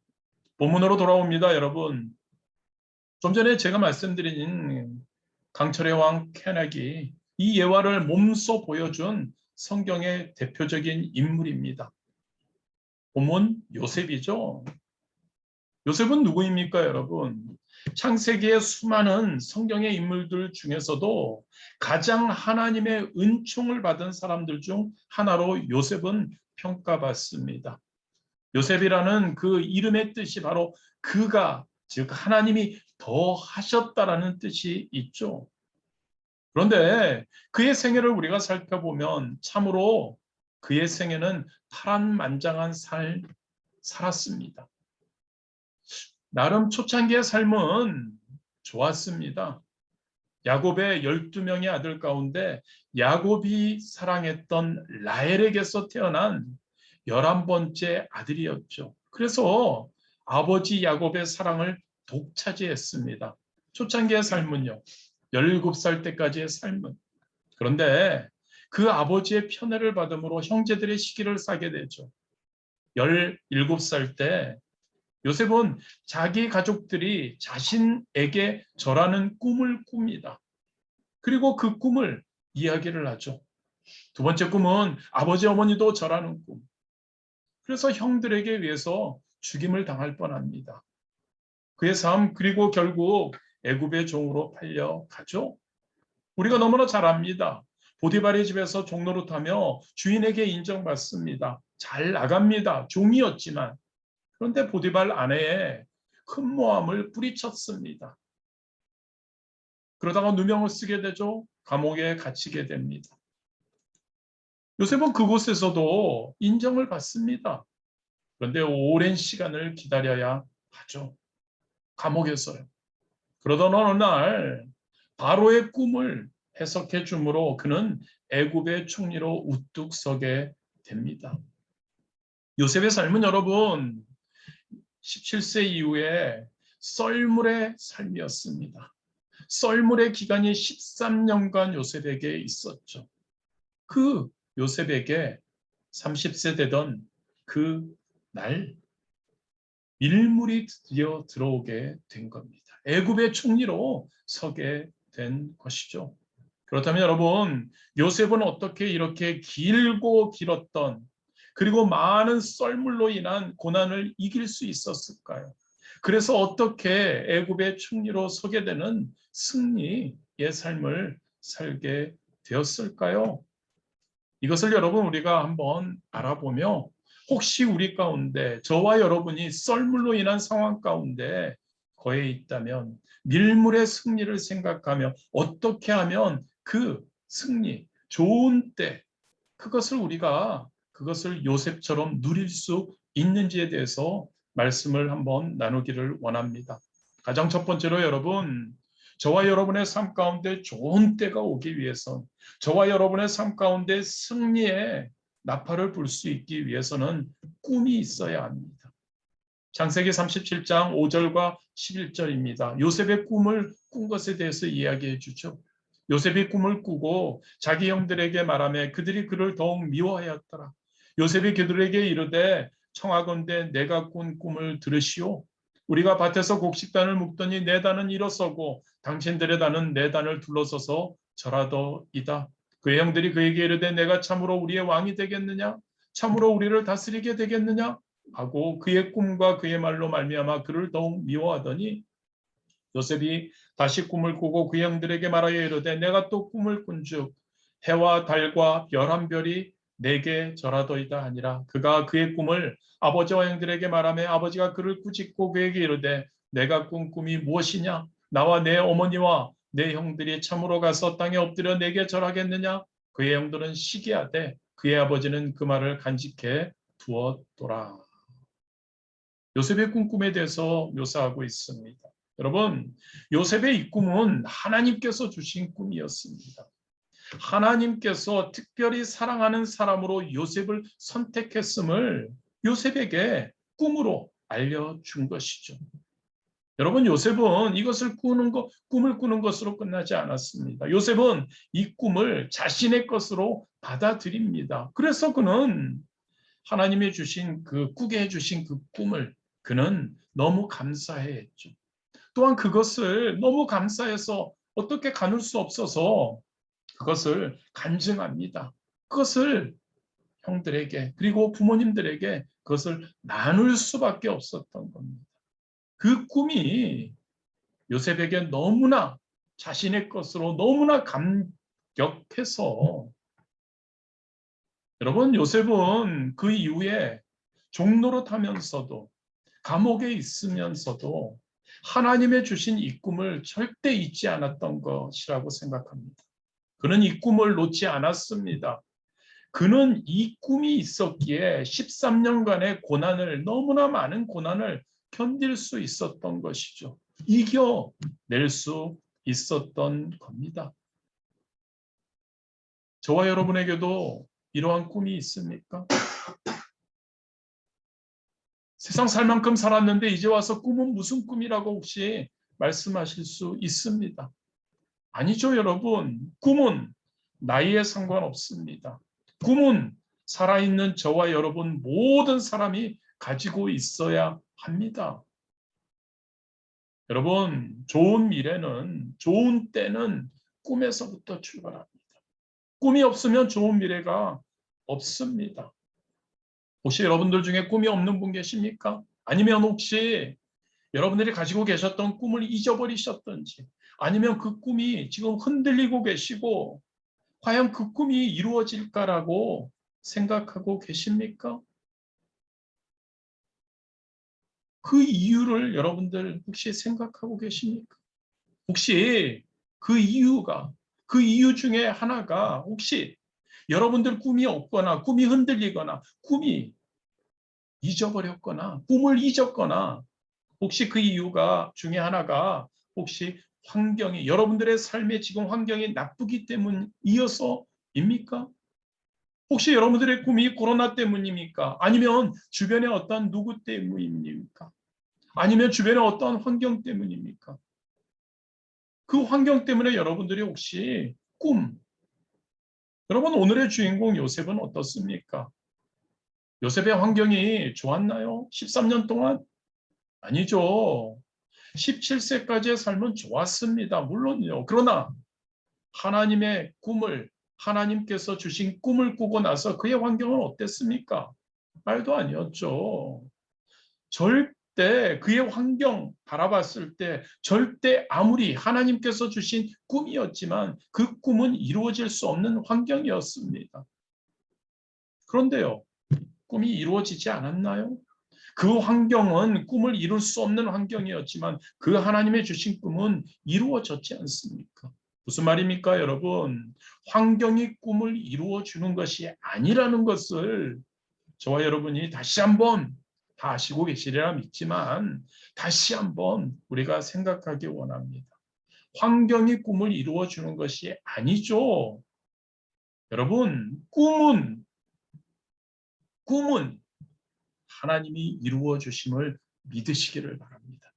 본문으로 돌아옵니다, 여러분. 좀 전에 제가 말씀드린 강철의 왕 케넥이 이 예화를 몸소 보여준 성경의 대표적인 인물입니다. 본문 요셉이죠. 요셉은 누구입니까, 여러분? 창세기의 수많은 성경의 인물들 중에서도 가장 하나님의 은총을 받은 사람들 중 하나로 요셉은 평가받습니다. 요셉이라는 그 이름의 뜻이 바로 그가, 즉 하나님이 더 하셨다라는 뜻이 있죠. 그런데 그의 생애를 우리가 살펴보면 참으로 그의 생애는 파란만장한 삶 살았습니다. 나름 초창기의 삶은 좋았습니다. 야곱의 12명의 아들 가운데 야곱이 사랑했던 라헬에게서 태어난 11번째 아들이었죠. 그래서 아버지 야곱의 사랑을 독차지했습니다. 초창기의 삶은요. 17살 때까지의 삶은. 그런데 그 아버지의 편애를 받음으로 형제들의 시기를 사게 되죠. 17살 때 요셉은 자기 가족들이 자신에게 절하는 꿈을 꿉니다. 그리고 그 꿈을 이야기를 하죠. 두 번째 꿈은 아버지 어머니도 절하는 꿈. 그래서 형들에게 의해서 죽임을 당할 뻔합니다. 그의 삶 그리고 결국 애굽의 종으로 팔려가죠. 우리가 너무나 잘 압니다. 보디발의 집에서 종노릇하며 주인에게 인정받습니다. 잘 나갑니다. 종이었지만. 그런데 보디발 아내에 큰 모함을 뿌리쳤습니다. 그러다가 누명을 쓰게 되죠. 감옥에 갇히게 됩니다. 요셉은 그곳에서도 인정을 받습니다. 그런데 오랜 시간을 기다려야 하죠. 감옥에서요. 그러던 어느 날 바로의 꿈을 해석해 주므로 그는 애굽의 총리로 우뚝 서게 됩니다. 요셉의 삶은 여러분 17세 이후에 썰물의 삶이었습니다. 썰물의 기간이 13년간 요셉에게 있었죠. 그 요셉에게 30세 되던 그 날 밀물이 드디어 들어오게 된 겁니다. 애굽의 총리로 서게 된 것이죠. 그렇다면 여러분, 요셉은 어떻게 이렇게 길고 길었던 그리고 많은 썰물로 인한 고난을 이길 수 있었을까요? 그래서 어떻게 애굽의 총리로 서게 되는 승리의 삶을 살게 되었을까요? 이것을 여러분 우리가 한번 알아보며 혹시 우리 가운데 저와 여러분이 썰물로 인한 상황 가운데 거해 있다면 밀물의 승리를 생각하며 어떻게 하면 그 승리, 좋은 때 그것을 요셉처럼 누릴 수 있는지에 대해서 말씀을 한번 나누기를 원합니다. 가장 첫 번째로 여러분, 저와 여러분의 삶 가운데 좋은 때가 오기 위해서 저와 여러분의 삶 가운데 승리의 나팔을 불 수 있기 위해서는 꿈이 있어야 합니다. 창세기 37장 5절과 11절입니다. 요셉의 꿈을 꾼 것에 대해서 이야기해 주죠. 요셉이 꿈을 꾸고 자기 형들에게 말하며 그들이 그를 더욱 미워하였더라. 요셉이 그들에게 이르되 청하건대 내가 꾼 꿈을 들으시오. 우리가 밭에서 곡식단을 묶더니 내 단은 일어서고 당신들의 단은 내 단을 둘러서서 절하더이다. 그의 형들이 그에게 이르되 내가 참으로 우리의 왕이 되겠느냐? 참으로 우리를 다스리게 되겠느냐? 하고 그의 꿈과 그의 말로 말미암아 그를 더욱 미워하더니 요셉이 다시 꿈을 꾸고 그 형들에게 말하여 이르되 내가 또 꿈을 꾼즉 해와 달과 별 한 별이 내게 절하더이다 하니라. 그가 그의 꿈을 아버지와 형들에게 말하며 아버지가 그를 꾸짖고 그에게 이르되 내가 꾼 꿈이 무엇이냐? 나와 내 어머니와 내 형들이 참으로 가서 땅에 엎드려 내게 절하겠느냐? 그의 형들은 시기하되 그의 아버지는 그 말을 간직해 두었더라. 요셉의 꿈에 대해서 묘사하고 있습니다. 여러분, 요셉의 이 꿈은 하나님께서 주신 꿈이었습니다. 하나님께서 특별히 사랑하는 사람으로 요셉을 선택했음을 요셉에게 꿈으로 알려준 것이죠. 여러분, 요셉은 이것을 꿈을 꾸는 것으로 끝나지 않았습니다. 요셉은 이 꿈을 자신의 것으로 받아들입니다. 그래서 그는 하나님이 주신 꾸게 해주신 그 꿈을 그는 너무 감사해 했죠. 또한 그것을 너무 감사해서 어떻게 가눌 수 없어서 그것을 간증합니다. 그것을 형들에게 그리고 부모님들에게 그것을 나눌 수밖에 없었던 겁니다. 그 꿈이 요셉에게 너무나 자신의 것으로 너무나 감격해서 여러분 요셉은 그 이후에 종노릇하면서도 감옥에 있으면서도 하나님의 주신 이 꿈을 절대 잊지 않았던 것이라고 생각합니다. 그는 이 꿈을 놓지 않았습니다. 그는 이 꿈이 있었기에 13년간의 너무나 많은 고난을 견딜 수 있었던 것이죠. 이겨낼 수 있었던 겁니다. 저와 여러분에게도 이러한 꿈이 있습니까? 세상 살 만큼 살았는데 이제 와서 꿈은 무슨 꿈이라고 혹시 말씀하실 수 있습니다. 아니죠, 여러분. 꿈은 나이에 상관없습니다. 꿈은 살아있는 저와 여러분 모든 사람이 가지고 있어야 합니다. 여러분, 좋은 미래는, 좋은 때는 꿈에서부터 출발합니다. 꿈이 없으면 좋은 미래가 없습니다. 혹시 여러분들 중에 꿈이 없는 분 계십니까? 아니면 혹시 여러분들이 가지고 계셨던 꿈을 잊어버리셨던지, 아니면 그 꿈이 지금 흔들리고 계시고 과연 그 꿈이 이루어질까라고 생각하고 계십니까? 그 이유를 여러분들 혹시 생각하고 계십니까? 혹시 그 이유가, 그 이유 중에 하나가 혹시 여러분들 꿈이 없거나 꿈이 흔들리거나 꿈이 잊어버렸거나 꿈을 잊었거나 혹시 그 이유가 중에 하나가 혹시 환경이 여러분들의 삶의 지금 환경이 나쁘기 때문이어서입니까? 혹시 여러분들의 꿈이 코로나 때문입니까? 아니면 주변의 어떤 누구 때문입니까? 아니면 주변의 어떤 환경 때문입니까? 그 환경 때문에 여러분들이 혹시 여러분 오늘의 주인공 요셉은 어떻습니까? 요셉의 환경이 좋았나요? 13년 동안? 아니죠. 17세까지의 삶은 좋았습니다. 물론요. 그러나 하나님께서 주신 꿈을 꾸고 나서 그의 환경은 어땠습니까? 말도 아니었죠. 절대 그의 환경 바라봤을 때 절대 아무리 하나님께서 주신 꿈이었지만 그 꿈은 이루어질 수 없는 환경이었습니다. 그런데요, 꿈이 이루어지지 않았나요? 그 환경은 꿈을 이룰 수 없는 환경이었지만 그 하나님의 주신 꿈은 이루어졌지 않습니까? 무슨 말입니까, 여러분? 환경이 꿈을 이루어 주는 것이 아니라는 것을 저와 여러분이 다시 한번 다 아시고 계시리라 믿지만 다시 한번 우리가 생각하기 원합니다. 환경이 꿈을 이루어 주는 것이 아니죠. 여러분, 꿈은 하나님이 이루어 주심을 믿으시기를 바랍니다.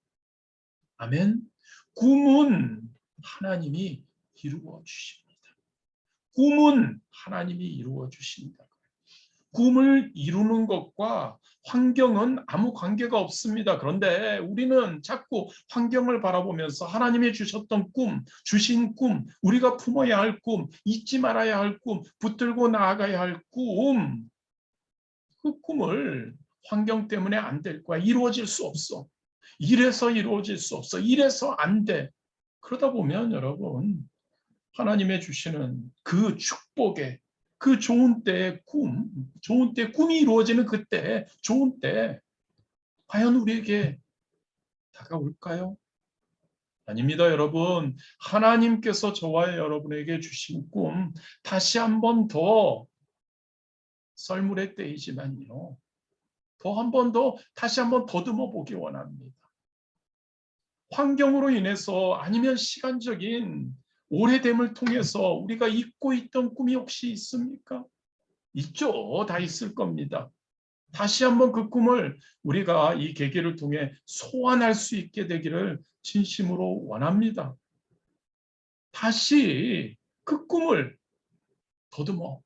아멘. 꿈은 하나님이 이루어 주십니다. 꿈은 하나님이 이루어 주신다. 꿈을 이루는 것과 환경은 아무 관계가 없습니다. 그런데 우리는 자꾸 환경을 바라보면서 하나님이 주셨던 꿈, 주신 꿈, 우리가 품어야 할 꿈, 잊지 말아야 할 꿈, 붙들고 나아가야 할 꿈, 그 꿈을 환경 때문에 안 될 거야. 이루어질 수 없어. 이래서 이루어질 수 없어. 이래서 안 돼. 그러다 보면 여러분, 하나님의 주시는 그 축복의 그 좋은 때의 좋은 때 꿈이 이루어지는 그때, 좋은 때, 과연 우리에게 다가올까요? 아닙니다, 여러분. 하나님께서 저와 여러분에게 주신 꿈, 다시 한 번 더 썰물의 때이지만요. 더 한 번 더, 다시 한 번 더듬어 보기 원합니다. 환경으로 인해서 아니면 시간적인 오래됨을 통해서 우리가 잊고 있던 꿈이 혹시 있습니까? 있죠. 다 있을 겁니다. 다시 한번 그 꿈을 우리가 이 계기를 통해 소환할 수 있게 되기를 진심으로 원합니다. 다시 그 꿈을 더듬어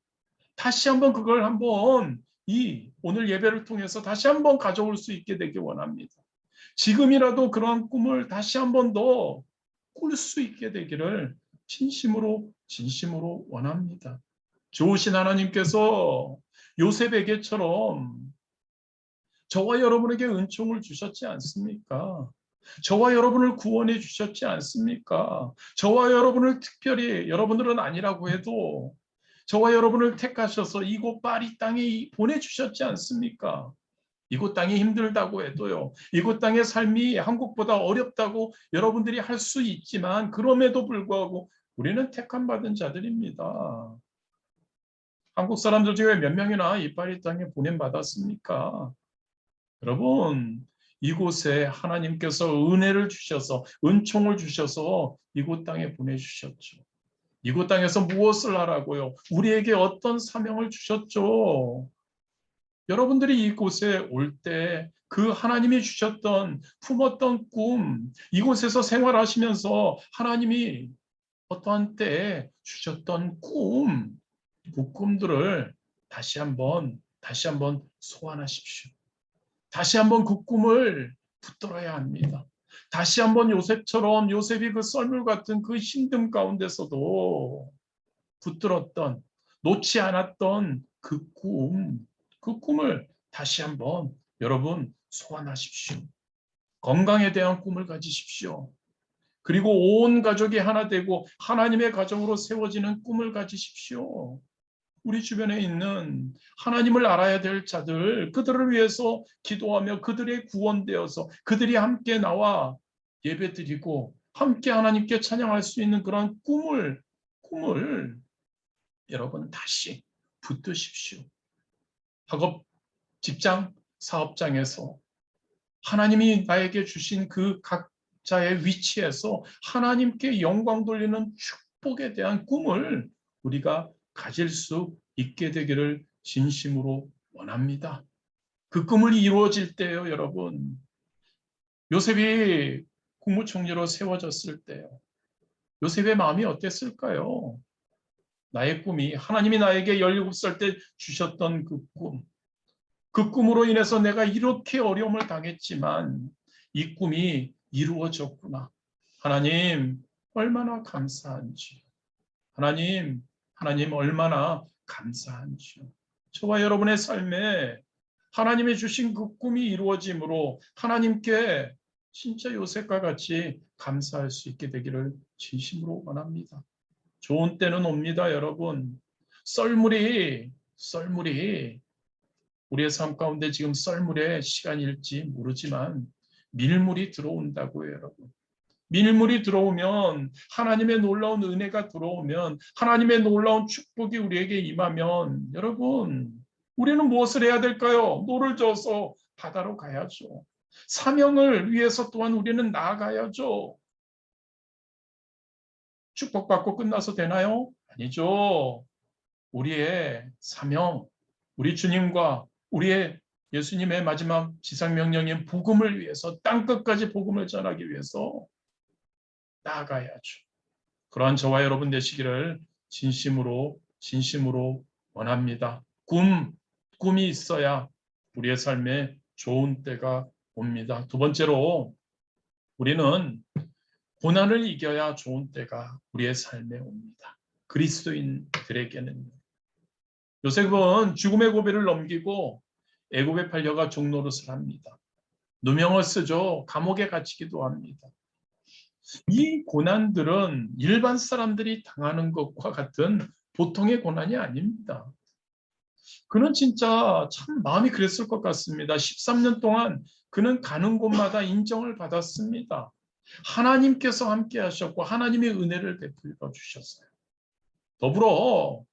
다시 한번 그걸 한번 이 오늘 예배를 통해서 다시 한번 가져올 수 있게 되길 원합니다. 지금이라도 그러한 꿈을 다시 한번 더 꿀 수 있게 되기를 진심으로 원합니다. 좋으신 하나님께서 요셉에게처럼 저와 여러분에게 은총을 주셨지 않습니까? 저와 여러분을 구원해 주셨지 않습니까? 저와 여러분을 특별히 여러분들은 아니라고 해도 저와 여러분을 택하셔서 이곳 파리 땅에 보내주셨지 않습니까? 이곳 땅이 힘들다고 해도요. 이곳 땅의 삶이 한국보다 어렵다고 여러분들이 할 수 있지만 그럼에도 불구하고 우리는 택함 받은 자들입니다. 한국 사람들 중에 몇 명이나 이 파리 땅에 보냄받았습니까? 여러분, 이곳에 하나님께서 은혜를 주셔서 은총을 주셔서 이곳 땅에 보내주셨죠. 이곳 땅에서 무엇을 하라고요? 우리에게 어떤 사명을 주셨죠? 여러분들이 이곳에 올 때 그 하나님이 주셨던 품었던 꿈, 이곳에서 생활하시면서 하나님이 어떠한 때에 주셨던 그 꿈들을 다시 한번 소환하십시오. 다시 한번 그 꿈을 붙들어야 합니다. 다시 한번 요셉처럼 요셉이 그 썰물 같은 그 힘듦 가운데서도 붙들었던 놓지 않았던 그 꿈을 다시 한번 여러분 소환하십시오. 건강에 대한 꿈을 가지십시오. 그리고 온 가족이 하나 되고 하나님의 가정으로 세워지는 꿈을 가지십시오. 우리 주변에 있는 하나님을 알아야 될 자들, 그들을 위해서 기도하며 그들의 구원되어서 그들이 함께 나와 예배드리고 함께 하나님께 찬양할 수 있는 그런 꿈을 여러분 다시 붙드십시오. 학업, 직장, 사업장에서 하나님이 나에게 주신 그 각자의 위치에서 하나님께 영광 돌리는 축복에 대한 꿈을 우리가 가질 수 있게 되기를 진심으로 원합니다. 그 꿈을 이루어질 때요, 여러분. 요셉이 국무총리로 세워졌을 때요. 요셉의 마음이 어땠을까요? 나의 꿈이 하나님이 나에게 17살 때 주셨던 그 꿈. 그 꿈으로 인해서 내가 이렇게 어려움을 당했지만 이 꿈이 이루어졌구나. 하나님, 얼마나 감사한지요. 하나님 얼마나 감사한지요. 저와 여러분의 삶에 하나님이 주신 그 꿈이 이루어짐으로 하나님께 진짜 요셉과 같이 감사할 수 있게 되기를 진심으로 원합니다. 좋은 때는 옵니다, 여러분. 썰물이 우리의 삶 가운데 지금 썰물의 시간일지 모르지만 밀물이 들어온다고요, 여러분. 밀물이 들어오면 하나님의 놀라운 은혜가 들어오면 하나님의 놀라운 축복이 우리에게 임하면 여러분 우리는 무엇을 해야 될까요? 노를 저어서 바다로 가야죠. 사명을 위해서 또한 우리는 나아가야죠. 축복받고 끝나서 되나요? 아니죠. 우리의 사명, 우리 주님과 우리의 예수님의 마지막 지상명령인 복음을 위해서 땅끝까지 복음을 전하기 위해서 나아가야죠. 그러한 저와 여러분 되시기를 진심으로 원합니다. 꿈이 있어야 우리의 삶에 좋은 때가 옵니다. 두 번째로 우리는 고난을 이겨야 좋은 때가 우리의 삶에 옵니다. 그리스도인들에게는 요셉은 죽음의 고비를 넘기고 애굽에 팔려가 종노릇을 합니다. 누명을 쓰죠. 감옥에 갇히기도 합니다. 이 고난들은 일반 사람들이 당하는 것과 같은 보통의 고난이 아닙니다. 그는 진짜 참 마음이 그랬을 것 같습니다. 13년 동안 그는 가는 곳마다 인정을 받았습니다. 하나님께서 함께 하셨고 하나님의 은혜를 베풀어 주셨어요. 더불어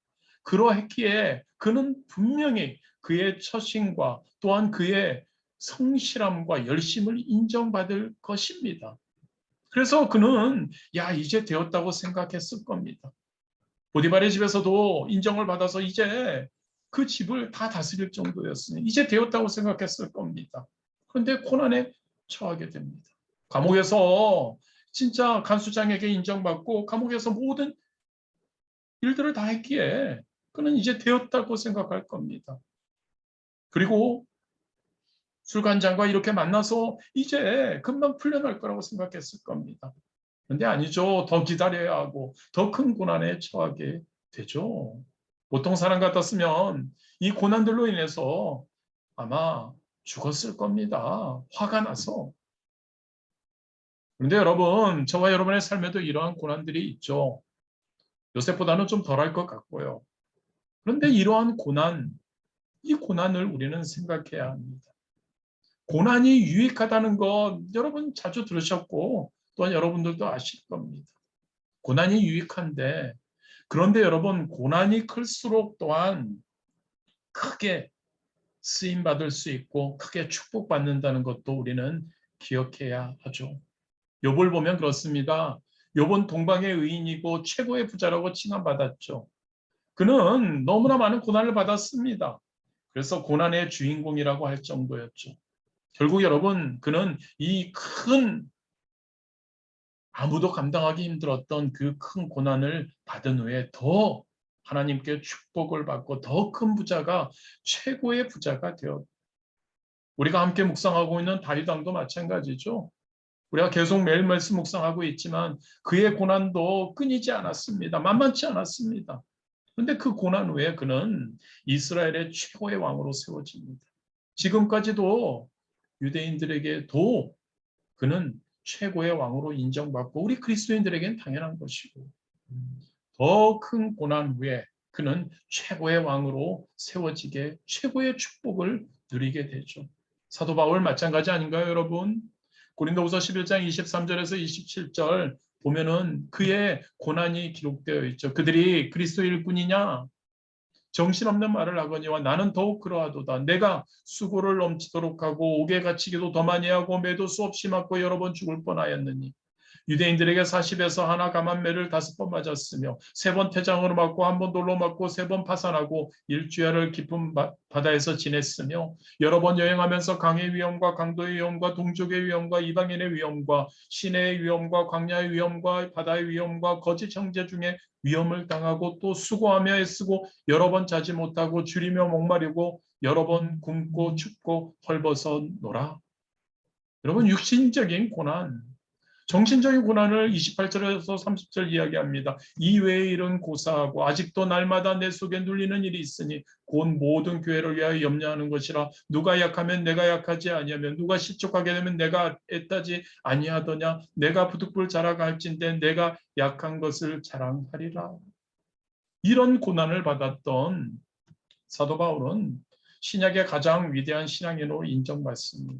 그러했기에 그는 분명히 그의 처신과 또한 그의 성실함과 열심을 인정받을 것입니다. 그래서 그는 이제 되었다고 생각했을 겁니다. 보디발의 집에서도 인정을 받아서 이제 그 집을 다 다스릴 정도였으니 이제 되었다고 생각했을 겁니다. 그런데 고난에 처하게 됩니다. 감옥에서 진짜 간수장에게 인정받고 감옥에서 모든 일들을 다 했기에 그는 이제 되었다고 생각할 겁니다. 그리고 술관장과 이렇게 만나서 이제 금방 풀려날 거라고 생각했을 겁니다. 그런데 아니죠. 더 기다려야 하고 더 큰 고난에 처하게 되죠. 보통 사람 같았으면 이 고난들로 인해서 아마 죽었을 겁니다. 화가 나서. 그런데 여러분, 저와 여러분의 삶에도 이러한 고난들이 있죠. 요셉보다는 좀 덜할 것 같고요. 그런데 이러한 이 고난을 우리는 생각해야 합니다. 고난이 유익하다는 것 여러분 자주 들으셨고 또한 여러분들도 아실 겁니다. 고난이 유익한데 그런데 여러분 고난이 클수록 또한 크게 쓰임받을 수 있고 크게 축복받는다는 것도 우리는 기억해야 하죠. 욥을 보면 그렇습니다. 욥은 동방의 의인이고 최고의 부자라고 칭함받았죠. 그는 너무나 많은 고난을 받았습니다. 그래서 고난의 주인공이라고 할 정도였죠. 결국 여러분 그는 이 큰 아무도 감당하기 힘들었던 그 큰 고난을 받은 후에 더 하나님께 축복을 받고 더 큰 부자가 최고의 부자가 되었. 우리가 함께 묵상하고 있는 다윗 왕도 마찬가지죠. 우리가 계속 매일 말씀 묵상하고 있지만 그의 고난도 끊이지 않았습니다. 만만치 않았습니다. 그런데 그 고난 후에 그는 이스라엘의 최고의 왕으로 세워집니다. 지금까지도 유대인들에게도 그는 최고의 왕으로 인정받고 우리 그리스도인들에게는 당연한 것이고 더 큰 고난 후에 그는 최고의 왕으로 세워지게 최고의 축복을 누리게 되죠. 사도 바울 마찬가지 아닌가요, 여러분? 고린도후서 11장 23절에서 27절 보면은 그의 고난이 기록되어 있죠. 그들이 그리스도 일꾼이냐? 정신없는 말을 하거니와 나는 더욱 그러하도다. 내가 수고를 넘치도록 하고 옥에 갇히기도 더 많이 하고 매도 수없이 맞고 여러 번 죽을 뻔하였느니 유대인들에게 40에서 하나 감한매를 5번 맞았으며 3번 태장으로 맞고 1번 돌로 맞고 3번 파산하고 일주일을 깊은 바다에서 지냈으며 여러 번 여행하면서 강의 위험과 강도의 위험과 동족의 위험과 이방인의 위험과 시내의 위험과 광야의 위험과 바다의 위험과 거짓 형제 중에 위험을 당하고 또 수고하며 애쓰고 여러 번 자지 못하고 줄이며 목마르고 여러 번 굶고 춥고 헐벗어노라. 여러분 육신적인 고난 정신적인 고난을 28절에서 30절 이야기합니다. 이외의 일은 고사하고 아직도 날마다 내 속에 눌리는 일이 있으니 곧 모든 교회를 위하여 염려하는 것이라. 누가 약하면 내가 약하지 아니하며 누가 실족하게 되면 내가 애따지 아니하더냐. 내가 부득불 자라가 할진대 내가 약한 것을 자랑하리라. 이런 고난을 받았던 사도 바울은 신약의 가장 위대한 신앙인으로 인정받습니다.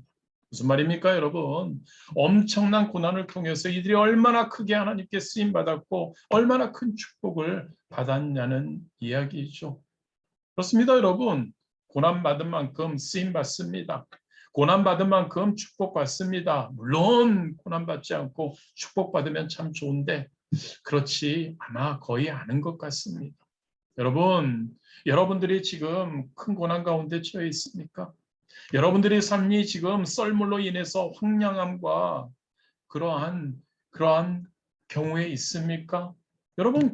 무슨 말입니까, 여러분? 엄청난 고난을 통해서 이들이 얼마나 크게 하나님께 쓰임받았고 얼마나 큰 축복을 받았냐는 이야기죠. 그렇습니다, 여러분. 고난받은 만큼 쓰임받습니다. 고난받은 만큼 축복받습니다. 물론 고난받지 않고 축복받으면 참 좋은데 그렇지 아마 거의 않은 것 같습니다. 여러분, 여러분들이 지금 큰 고난 가운데 처해 있습니까? 여러분들의 삶이 지금 썰물로 인해서 황량함과 그러한 경우에 있습니까? 여러분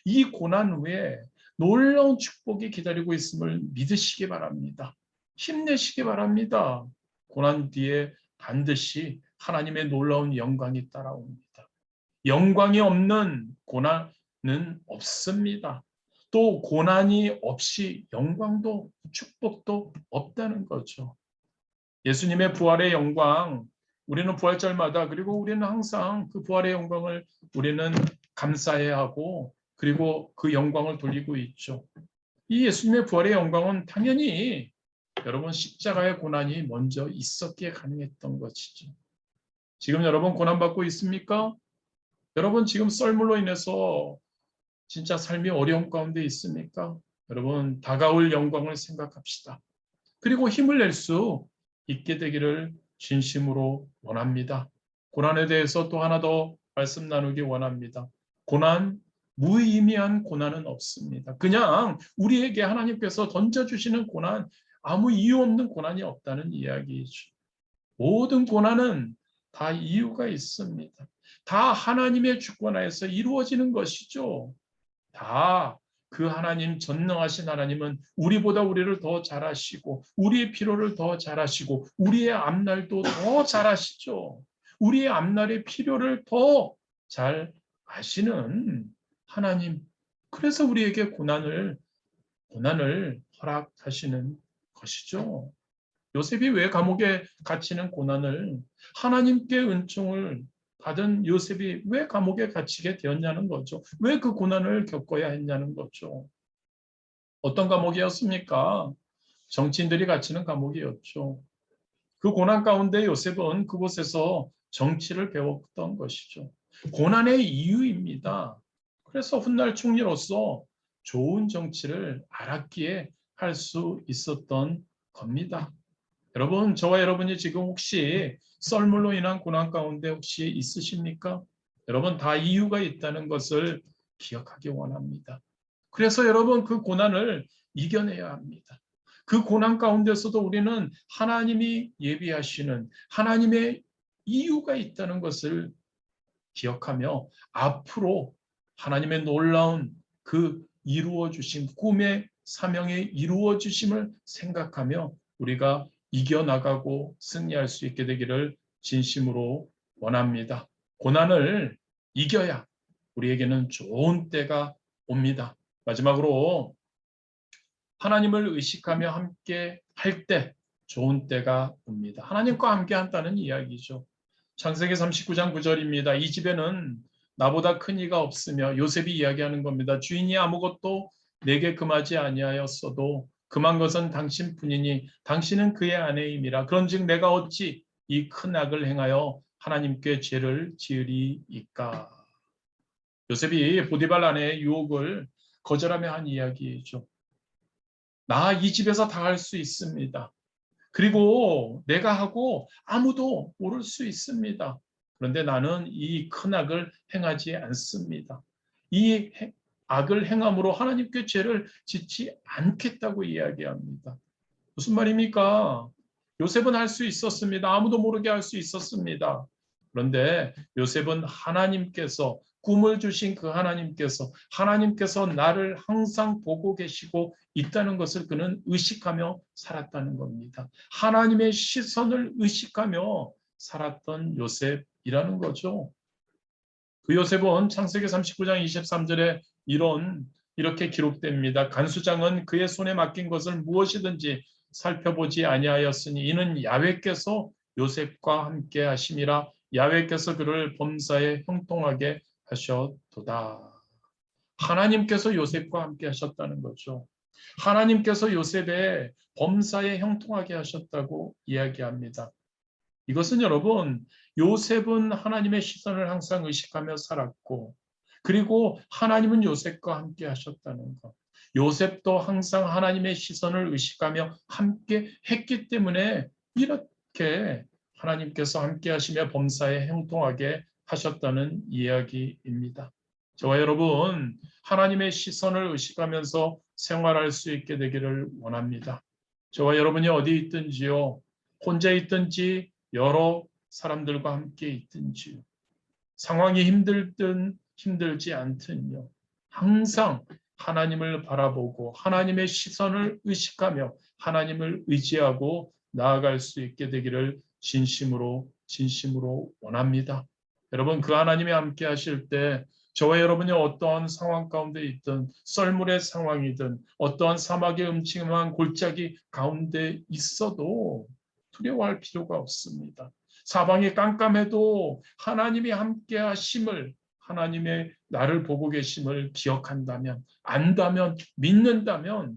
이 고난 후에 놀라운 축복이 기다리고 있음을 믿으시기 바랍니다. 힘내시기 바랍니다. 고난 뒤에 반드시 하나님의 놀라운 영광이 따라옵니다. 영광이 없는 고난은 없습니다. 또 고난이 없이 영광도 축복도 없다는 거죠. 예수님의 부활의 영광, 우리는 부활절마다 그리고 우리는 항상 그 부활의 영광을 우리는 감사해야 하고 그리고 그 영광을 돌리고 있죠. 이 예수님의 부활의 영광은 당연히 여러분 십자가의 고난이 먼저 있었기에 가능했던 것이죠. 지금 여러분 고난받고 있습니까? 여러분 지금 썰물로 인해서 진짜 삶이 어려움 가운데 있습니까? 여러분 다가올 영광을 생각합시다. 그리고 힘을 낼 수 있게 되기를 진심으로 원합니다. 고난에 대해서 또 하나 더 말씀 나누기 원합니다. 고난, 무의미한 고난은 없습니다. 그냥 우리에게 하나님께서 던져주시는 고난, 아무 이유 없는 고난이 없다는 이야기이죠. 모든 고난은 다 이유가 있습니다. 다 하나님의 주권하에서 이루어지는 것이죠. 다 그 하나님 전능하신 하나님은 우리보다 우리를 더 잘 아시고 우리의 필요를 더 잘 아시고 우리의 앞날도 더 잘 아시죠. 우리의 앞날의 필요를 더 잘 아시는 하나님. 그래서 우리에게 고난을 허락하시는 것이죠. 요셉이 왜 감옥에 갇히는 고난을 하나님께 은총을 받은 요셉이 왜 감옥에 갇히게 되었냐는 거죠. 왜 그 고난을 겪어야 했냐는 거죠. 어떤 감옥이었습니까? 정치인들이 갇히는 감옥이었죠. 그 고난 가운데 요셉은 그곳에서 정치를 배웠던 것이죠. 고난의 이유입니다. 그래서 훗날 총리로서 좋은 정치를 알았기에 할 수 있었던 겁니다. 여러분, 저와 여러분이 지금 혹시 썰물로 인한 고난 가운데 혹시 있으십니까? 여러분, 다 이유가 있다는 것을 기억하기 원합니다. 그래서 여러분, 그 고난을 이겨내야 합니다. 그 고난 가운데서도 우리는 하나님이 예비하시는 하나님의 이유가 있다는 것을 기억하며 앞으로 하나님의 놀라운 그 이루어 주신 꿈의 사명의 이루어 주심을 생각하며 우리가 이겨나가고 승리할 수 있게 되기를 진심으로 원합니다. 고난을 이겨야 우리에게는 좋은 때가 옵니다. 마지막으로 하나님을 의식하며 함께 할 때 좋은 때가 옵니다. 하나님과 함께 한다는 이야기죠. 창세기 39장 9절입니다. 이 집에는 나보다 큰 이가 없으며 요셉이 이야기하는 겁니다. 주인이 아무것도 내게 금하지 아니하였어도 금한 것은 당신뿐이니 당신은 그의 아내임이라. 그런즉 내가 어찌 이 큰 악을 행하여 하나님께 죄를 지으리이까. 요셉이 보디발 아내의 유혹을 거절하며 한 이야기죠. 나 이 집에서 다 할 수 있습니다. 그리고 내가 하고 아무도 모를 수 있습니다. 그런데 나는 이 큰 악을 행하지 않습니다. 이 악을 행함으로 하나님께 죄를 짓지 않겠다고 이야기합니다. 무슨 말입니까? 요셉은 할 수 있었습니다. 아무도 모르게 할 수 있었습니다. 그런데 요셉은 하나님께서 꿈을 주신 그 하나님께서 나를 항상 보고 계시고 있다는 것을 그는 의식하며 살았다는 겁니다. 하나님의 시선을 의식하며 살았던 요셉이라는 거죠. 그 요셉은 창세기 39장 23절에 이렇게 기록됩니다. 간수장은 그의 손에 맡긴 것을 무엇이든지 살펴보지 아니하였으니 이는 야훼께서 요셉과 함께 하심이라. 야훼께서 그를 범사에 형통하게 하셨도다. 하나님께서 요셉과 함께 하셨다는 거죠. 하나님께서 요셉의 범사에 형통하게 하셨다고 이야기합니다. 이것은 여러분, 요셉은 하나님의 시선을 항상 의식하며 살았고, 그리고 하나님은 요셉과 함께 하셨다는 것. 요셉도 항상 하나님의 시선을 의식하며 함께 했기 때문에 이렇게 하나님께서 함께 하시며 범사에 형통하게 하셨다는 이야기입니다. 저와 여러분, 하나님의 시선을 의식하면서 생활할 수 있게 되기를 원합니다. 저와 여러분이 어디 있든지요, 혼자 있든지 여러 사람들과 함께 있든지 상황이 힘들든 힘들지 않든요. 항상 하나님을 바라보고 하나님의 시선을 의식하며 하나님을 의지하고 나아갈 수 있게 되기를 진심으로 원합니다. 여러분, 그 하나님이 함께 하실 때 저와 여러분이 어떠한 상황 가운데 있든 썰물의 상황이든 어떠한 사막의 음침한 골짜기 가운데 있어도 두려워할 필요가 없습니다. 사방이 깜깜해도 하나님이 함께 하심을, 하나님의 나를 보고 계심을 기억한다면, 안다면, 믿는다면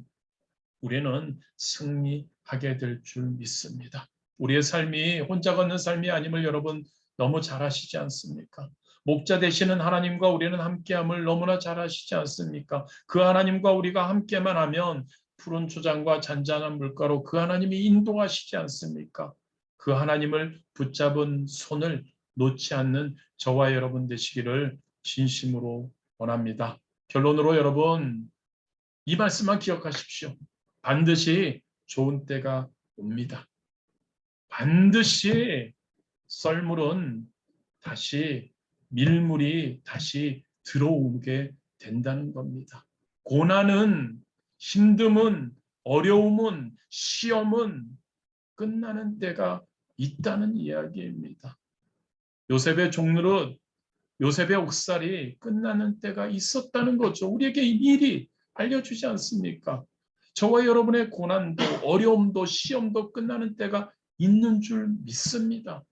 우리는 승리하게 될 줄 믿습니다. 우리의 삶이 혼자 걷는 삶이 아님을 여러분 너무 잘 아시지 않습니까? 목자 되시는 하나님과 우리는 함께함을 너무나 잘 아시지 않습니까? 그 하나님과 우리가 함께만 하면 푸른 초장과 잔잔한 물가로 그 하나님이 인도하시지 않습니까? 그 하나님을 붙잡은 손을 놓지 않는 저와 여러분 되시기를 진심으로 원합니다. 결론으로 여러분, 이 말씀만 기억하십시오. 반드시 좋은 때가 옵니다. 반드시 썰물은 다시 밀물이 다시 들어오게 된다는 겁니다. 고난은, 힘듦은, 어려움은, 시험은 끝나는 때가 있다는 이야기입니다. 요셉의 종르릇, 요셉의 옥살이 끝나는 때가 있었다는 거죠. 우리에게 미리 알려주지 않습니까? 저와 여러분의 고난도 어려움도 시험도 끝나는 때가 있는 줄 믿습니다.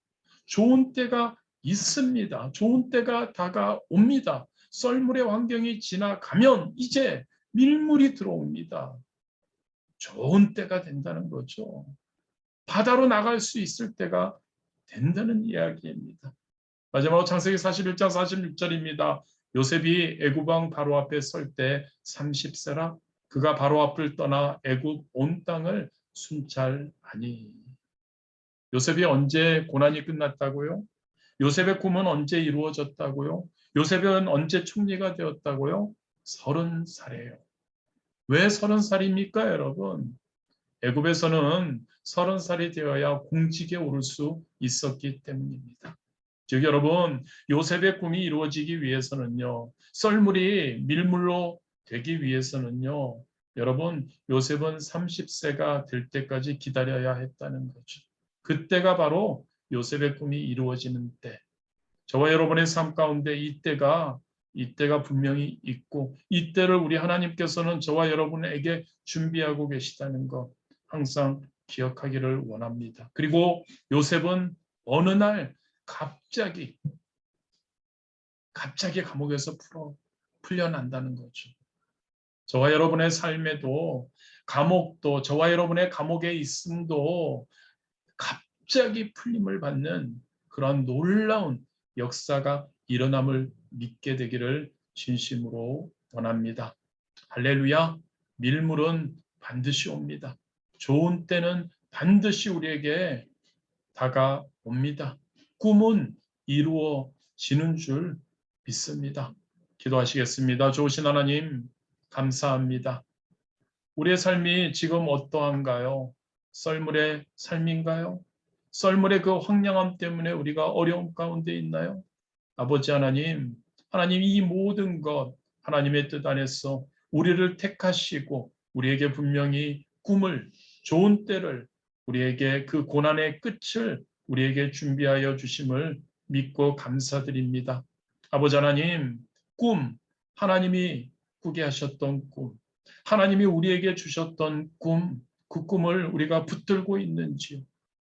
좋은 때가 있습니다. 좋은 때가 다가옵니다. 썰물의 환경이 지나가면 이제 밀물이 들어옵니다. 좋은 때가 된다는 거죠. 바다로 나갈 수 있을 때가 된다는 이야기입니다. 마지막으로 창세기 41장 46절입니다. 요셉이 애굽 왕 바로 앞에 설 때 30세라 그가 바로 앞을 떠나 애굽 온 땅을 순찰하니. 요셉이 언제 고난이 끝났다고요? 요셉의 꿈은 언제 이루어졌다고요? 요셉은 언제 총리가 되었다고요? 30살이에요. 왜 30살입니까, 여러분? 애굽에서는 30살이 되어야 공직에 오를 수 있었기 때문입니다. 즉 여러분, 요셉의 꿈이 이루어지기 위해서는요, 썰물이 밀물로 되기 위해서는요, 여러분, 요셉은 30세가 될 때까지 기다려야 했다는 거죠. 그때가 바로 요셉의 꿈이 이루어지는 때, 저와 여러분의 삶 가운데 이때가 분명히 있고, 이때를 우리 하나님께서는 저와 여러분에게 준비하고 계시다는 것 항상 기억하기를 원합니다. 그리고 요셉은 어느 날 갑자기 감옥에서 풀려난다는 거죠. 저와 여러분의 삶에도 감옥도, 저와 여러분의 감옥에 있음도 갑자기 풀림을 받는 그런 놀라운 역사가 일어남을 믿게 되기를 진심으로 원합니다. 할렐루야. 밀물은 반드시 옵니다. 좋은 때는 반드시 우리에게 다가옵니다. 꿈은 이루어지는 줄 믿습니다. 기도하시겠습니다. 좋으신 하나님, 감사합니다. 우리의 삶이 지금 어떠한가요? 썰물의 삶인가요? 썰물의 그 황량함 때문에 우리가 어려움 가운데 있나요? 아버지 하나님, 하나님 이 모든 것 하나님의 뜻 안에서 우리를 택하시고 우리에게 분명히 꿈을, 좋은 때를, 우리에게 그 고난의 끝을 우리에게 준비하여 주심을 믿고 감사드립니다. 아버지 하나님, 꿈, 하나님이 꾸게 하셨던 꿈, 하나님이 우리에게 주셨던 꿈, 그 꿈을 우리가 붙들고 있는지요?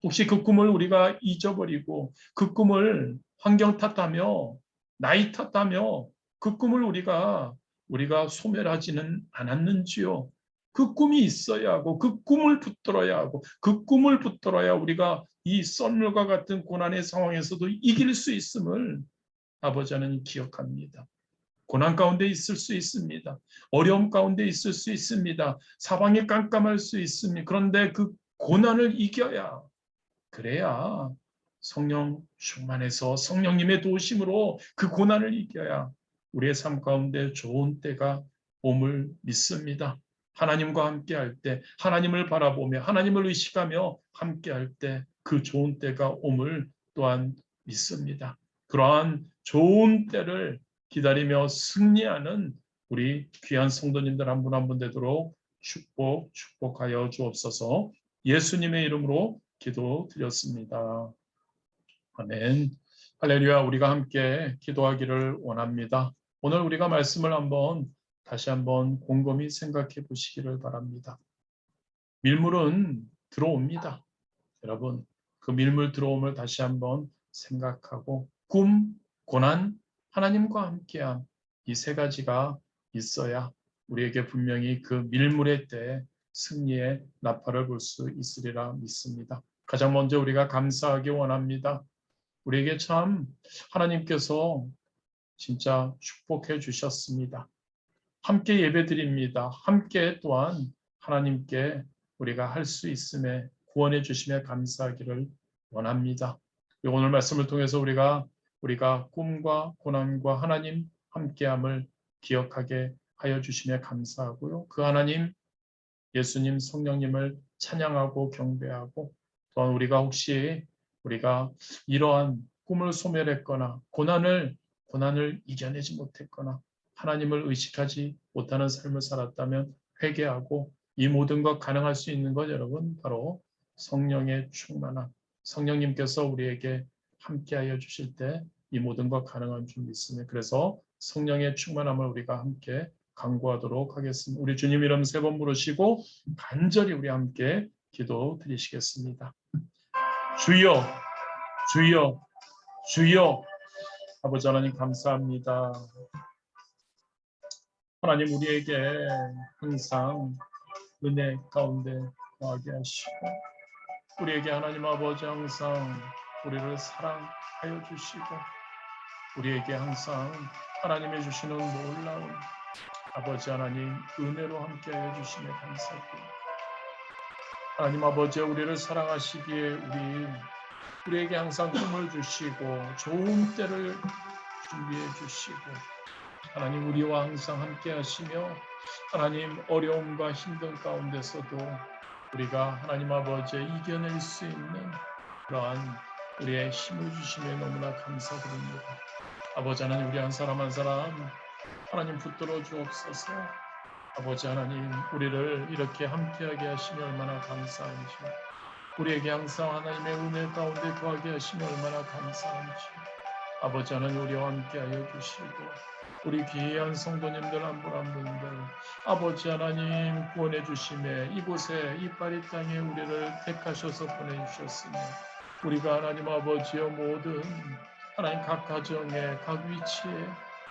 혹시 그 꿈을 우리가 잊어버리고 그 꿈을 환경 탓하며 나이 탓하며 그 꿈을 우리가 소멸하지는 않았는지요? 그 꿈이 있어야 하고 그 꿈을 붙들어야 하고 그 꿈을 붙들어야 우리가 이 썰물과 같은 고난의 상황에서도 이길 수 있음을 아버지 하나님 기억합니다. 고난 가운데 있을 수 있습니다. 어려움 가운데 있을 수 있습니다. 사방이 깜깜할 수 있습니다. 그런데 그 고난을 이겨야, 그래야 성령 충만해서 성령님의 도우심으로 그 고난을 이겨야 우리의 삶 가운데 좋은 때가 옴을 믿습니다. 하나님과 함께할 때, 하나님을 바라보며 하나님을 의식하며 함께할 때 그 좋은 때가 옴을 또한 믿습니다. 그러한 좋은 때를 기다리며 승리하는 우리 귀한 성도님들 한 분 한 분 되도록 축복하여 주옵소서. 예수님의 이름으로 기도드렸습니다. 아멘. 할렐루야. 우리가 함께 기도하기를 원합니다. 오늘 우리가 말씀을 다시 한번 곰곰이 생각해 보시기를 바랍니다. 밀물은 들어옵니다. 여러분, 그 밀물 들어옴을 다시 한번 생각하고 꿈, 고난, 하나님과 함께한 이 세 가지가 있어야 우리에게 분명히 그 밀물의 때 승리의 나팔을 불 수 있으리라 믿습니다. 가장 먼저 우리가 감사하기 원합니다. 우리에게 참 하나님께서 진짜 축복해 주셨습니다. 함께 예배드립니다. 함께 또한 하나님께 우리가 할 수 있음에 구원해 주심에 감사하기를 원합니다. 오늘 말씀을 통해서 우리가 꿈과 고난과 하나님 함께함을 기억하게 하여 주심에 감사하고요. 그 하나님, 예수님, 성령님을 찬양하고 경배하고 또한 우리가 혹시 이러한 꿈을 소멸했거나 고난을 이겨내지 못했거나 하나님을 의식하지 못하는 삶을 살았다면 회개하고 이 모든 것 가능할 수 있는 것 여러분 바로 성령의 충만함, 성령님께서 우리에게 함께하여 주실 때 이 모든 것 가능한 줄 믿습니다. 그래서 성령의 충만함을 우리가 함께 간구하도록 하겠습니다. 우리 주님 이름 세 번 부르시고 간절히 우리 함께 기도 드리시겠습니다. 주여, 주여, 주여. 아버지 하나님 감사합니다. 하나님 우리에게 항상 은혜 가운데 거하게 하시고 우리에게 하나님 아버지 항상 우리를 사랑하여 주시고 우리에게 항상 하나님이 주시는 놀라운 아버지 하나님 은혜로 함께하여 주시며 감사드립니다. 하나님 아버지 우리를 사랑하시기에 우리에게 항상 꿈을 주시고 좋은 때를 준비해 주시고 하나님 우리와 항상 함께 하시며 하나님 어려움과 힘든 가운데서도 우리가 하나님 아버지의 이겨낼 수 있는 그러한 우리의 힘을 주시며 너무나 감사드립니다. 아버지 하나님 우리 한 사람 한 사람 하나님 붙들어 주옵소서. 아버지 하나님 우리를 이렇게 함께하게 하시며 얼마나 감사한지 우리에게 항상 하나님의 은혜 가운데 거하게 하시며 얼마나 감사한지. 아버지 하나님 우리와 함께하여 주시고 우리 귀한 성도님들 한 분 한 분들 아버지 하나님 구원해 주심에 이곳에 이 파리 땅에 우리를 택하셔서 보내주셨으며 우리가 하나님 아버지여 모든 하나님 각 가정에 각 위치에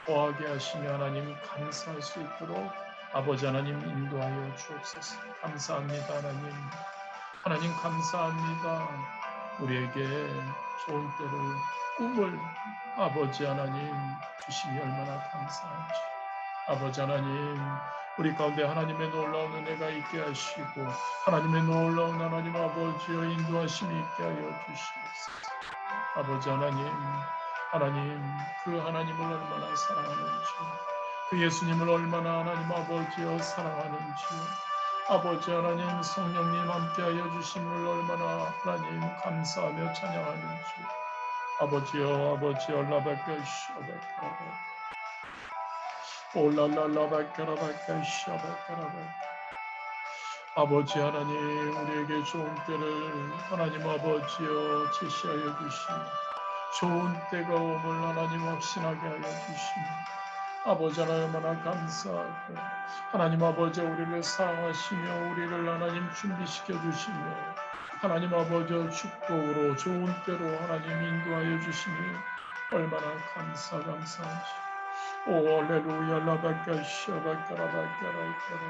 거하게 하시며 하나님 감사할 수 있도록 아버지 하나님 인도하여 주옵소서. 감사합니다 하나님. 하나님 감사합니다. 우리에게 좋은 때를 꿈을 아버지 하나님 주시니 얼마나 감사한지. 아버지 하나님 우리 가운데 하나님의 놀라운 은혜가 있게 하시고 하나님의 놀라운 하나님 아버지여 인도하심이 있게 하여 주시옵소서. 아버지 하나님 그 하나님을 얼마나 사랑하는지 그 예수님을 얼마나 하나님 아버지여 사랑하는지 아버지 하나님 성령님 함께하여 주심을 얼마나 하나님 감사하며 찬양하는지 아버지여 라바카시아바카라바 올랄랄라바카라바카시아바카라바 아버지 하나님 우리에게 좋은 때를 하나님 아버지여 제시하여 주시며 좋은 때가 오물 하나님 확신하게 하여 주시며 아버지 하나님 얼마나 감사하고 하나님 아버지 우리를 사랑하시며 우리를 하나님 준비시켜 주시며 하나님 아버지 축복으로 좋은 때로 하나님 인도하여 주시니 얼마나 감사한지. 오 할렐루야 라바카시아바카라바카라바카라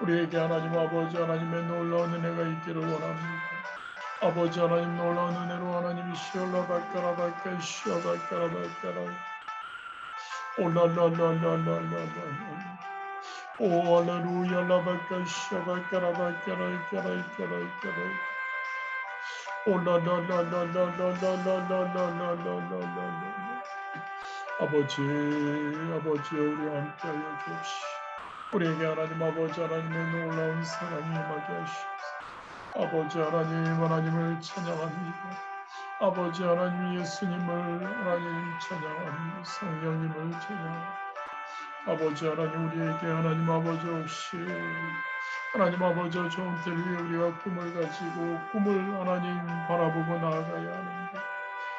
우리에게 하나님 아버지 하나님의 놀라운 은혜가 있기를 원합니다. 아버지 하나님 놀라운 은혜로 하나님이 시올라바카라바카시아바카라바카라 올랄랄랄랄랄랄랄 오 할렐루야 라바카시아바카라바카라바카라바카라 올랄랄랄랄랄랄랄랄랄랄랄랄 아버지 우리와 함께하여 주옵시오. 우리에게 하나님 아버지 하나님의 놀라운 사랑이 임하게 하시옵소서. 아버지 하나님을 찬양합니다. 아버지 하나님 예수님을 하나님 찬양합니다. 성령님을 찬양합니다. 아버지 하나님 우리에게 하나님 아버지 없이 하나님 아버지 좋은 때를 위해 우리가 꿈을 가지고 꿈을 하나님 바라보고 나아가야 하는데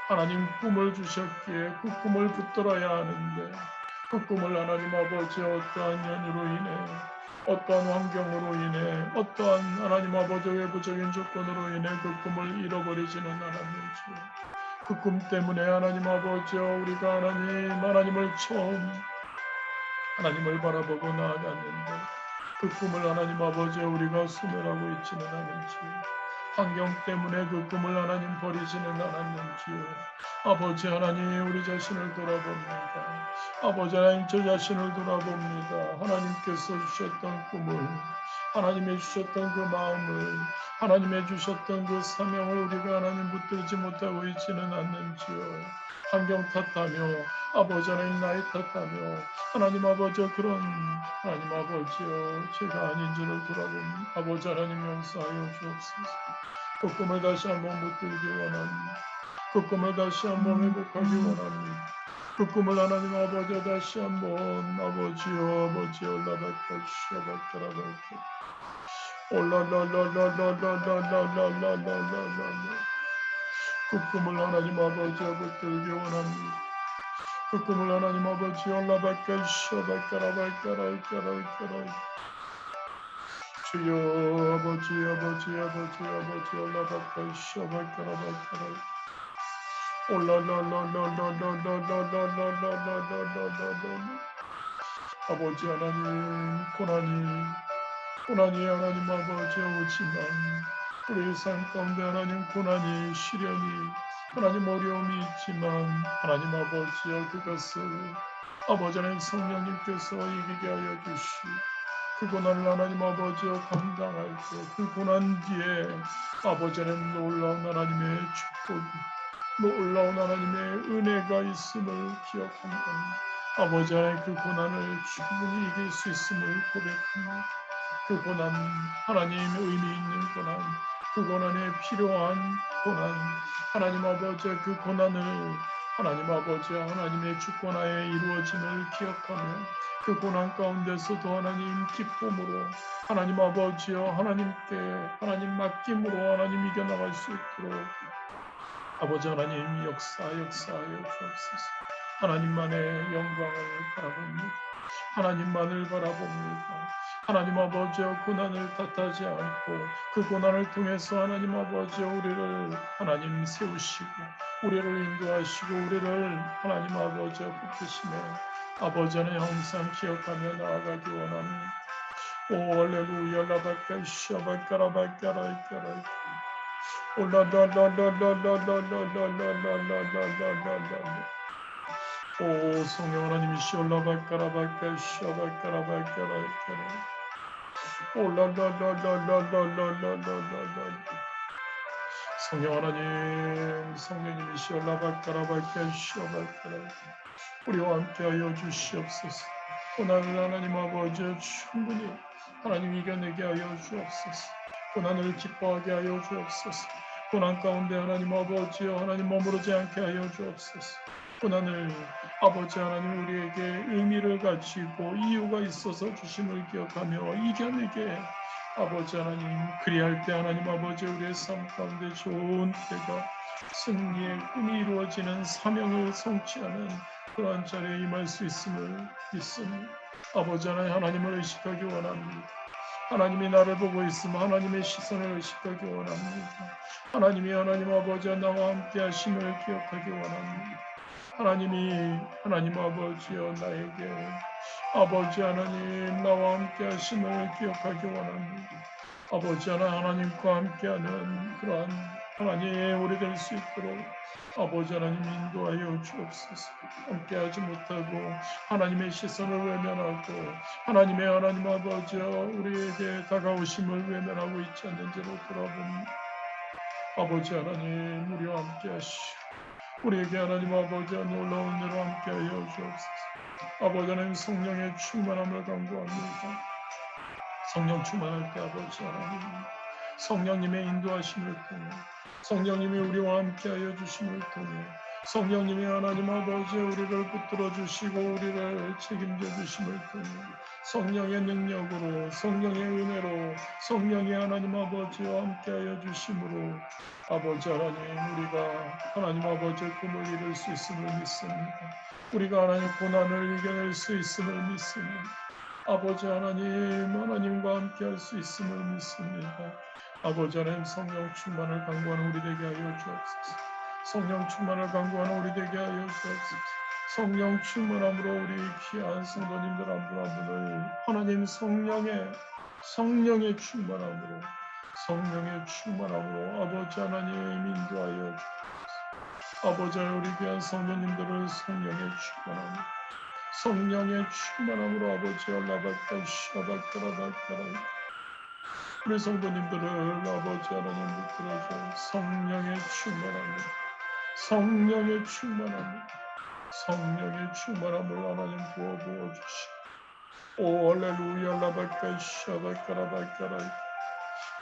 하나님 꿈을 주셨기에 그 꿈을 붙들어야 하는데 그 꿈을 하나님 아버지 어떠한 연유로 인해 어떠한 환경으로 인해 어떠한 하나님 아버지 외부적인 조건으로 인해 그 꿈을 잃어버리지는 않았는지 그 꿈 때문에 하나님 아버지 우리가 하나님을 처음 하나님을 바라보고 나아갔는데 그 꿈을 하나님 아버지 우리가 소멸하고 있지는 않은지 환경 때문에 그 꿈을 하나님 버리지는 않았는지요. 아버지 하나님 우리 자신을 돌아봅니다. 아버지 하나님 저 자신을 돌아봅니다. 하나님께서 주셨던 꿈을 하나님의 주셨던 그 마음을 하나님의 주셨던 그 사명을 우리가 하나님 붙들지 못하고 있지는 않는지요. 환경 탓하며 아버지 하나님 나이 탓하며 하나님 아버지 그런 하나님 아버지여 제가 아닌 줄을 돌아봅니다. 아버지 하나님 용서하여 주옵소서. 그 꿈을 다시 한번 붙들기 원합니다. 그 꿈을 다시 한번 회복하기 원합니다. 그 꿈을 하나님 아버지 다시 한번 아버지여 라바카시아바카라바카 올라라라라라라라라라라라라 그 꿈을 하나님 아버지여 붙들기 원합니다. 그 꿈을 하나님 아버지여 라바카시아바카라바카라바카라바카라 주여 아버지 올라바카시아바카라바카라 올라라라라라라라라라라라라라라 아버지 하나님 고난이 하나님 아버지 오지만 우리 삶 가운데 하나님 고난이 시련이 하나님 어려움이 있지만 하나님 아버지여 그것을 아버지 하나님 성령님께서 이기게 하여 주시고 그 고난을 하나님 아버지여 감당할 때 그 고난 뒤에 아버지 하나님 놀라운 하나님의 축복이 놀라운 하나님의 은혜가 있음을 기억합니다. 아버지 하나님 그 고난을 충분히 이길 수 있음을 고백합니다. 그 고난 하나님 의미 있는 고난 그 고난에 필요한 고난 하나님 아버지 그 고난을 하나님 아버지, 하나님의 주권하에 이루어짐을 기억하며 그 고난 가운데서도 하나님 기쁨으로 하나님 아버지여 하나님께 하나님 맡김으로 하나님 이겨나갈 수 있도록 아버지 하나님 역사하여 주옵소서. 하나님만의 영광을 바라봅니다. 하나님만을 바라봅니다. 하나님 아버지여 고난을 탓하지 않고 그 고난을 통해서 하나님 아버지여 우리를 하나님 세우시고 우리를 인도하시고 우리를 하나님 아버지여 붙드시며 아버지 하나님 항상 기억하며 나아가기 원합니다. 오 할렐루야 라바카 샤바카라바카라이카라이 올라라라라라라라라라라라라라라라 오 성령 하나님이 시올라바카라바카 샤바카라바카라이카라이 올라라라라라라라라라라 성령 하나님 성령님이 시올라바카라바카 샤바카라이 우리와 함께하여 주시옵소서. 고난을 하나님 아버지 충분히 하나님 이겨내게 하여 주옵소서. 고난을 기뻐하게 하여 주옵소서. 고난 가운데 하나님 아버지여 하나님 머무르지 않게 하여 주옵소서. 고난을 아버지 하나님 우리에게 의미를 가지고 이유가 있어서 주심을 기억하며 이겨내게 아버지 하나님 그리할 때 하나님 아버지 우리의 삶 가운데 좋은 때가 승리의 꿈이 이루어지는 사명을 성취하는 그러한 자리에 임할 수 있음을 믿습니다. 아버지 하나님을 의식하기 원합니다. 하나님이 나를 보고 있으면 하나님의 시선을 의식하기 원합니다. 하나님이 하나님 아버지와 나와 함께 하심을 기억하기 원합니다. 하나님이 하나님 아버지여 나에게 아버지 하나님 나와 함께 하심을 기억하기 원합니다. 아버지 하나님과 함께하는 그러한 하나님의 우리 될 수 있도록 아버지 하나님 인도하여 주옵소서. 함께하지 못하고 하나님의 시선을 외면하고 하나님의 하나님 아버지여 우리에게 다가오심을 외면하고 있지 않는지를 돌아봅니다. 아버지 하나님 우리와 함께하시오. 우리에게 하나님 아버지와 놀라운 일로 함께하여 주옵소서. 아버지 하나님 성령의 충만함을 간구합니다. 성령 충만할 때 아버지 하나님 성령님의 인도하심을 통해 성령님이 우리와 함께하여 주심을 통해 성령님이 하나님 아버지 우리를 붙들어 주시고 우리를 책임져 주심을 통해 성령의 능력으로 성령의 은혜로 성령이 하나님 아버지와 함께하여 주심으로 아버지 하나님 우리가 하나님 아버지의 꿈을 이룰 수 있음을 믿습니다. 우리가 하나님 고난을 이겨낼 수 있음을 믿습니다. 아버지 하나님과 함께할 수 있음을 믿습니다. 아버지 하나님 성령 충만을 강구하는 우리 되게 하여 주옵소서. 성령 충만을 강구하는 우리 되게 하여 주옵소서. 성령 충만함으로 우리 귀한 성도님들 한 분 한 분을 하나님 성령의 충만함으로 아버지 하나님 인도하여 주옵소서. 아버지 하나님 우리 귀한 성도님들을 성령의 충만함으로 아버지여 라바카 샤바카라바카라 우리 성도님들을 아버지 하나님 붙들어줘 성령의 충만함을 하나님 부어 주시오. 오 할렐루야 라바카 샤바카라바카라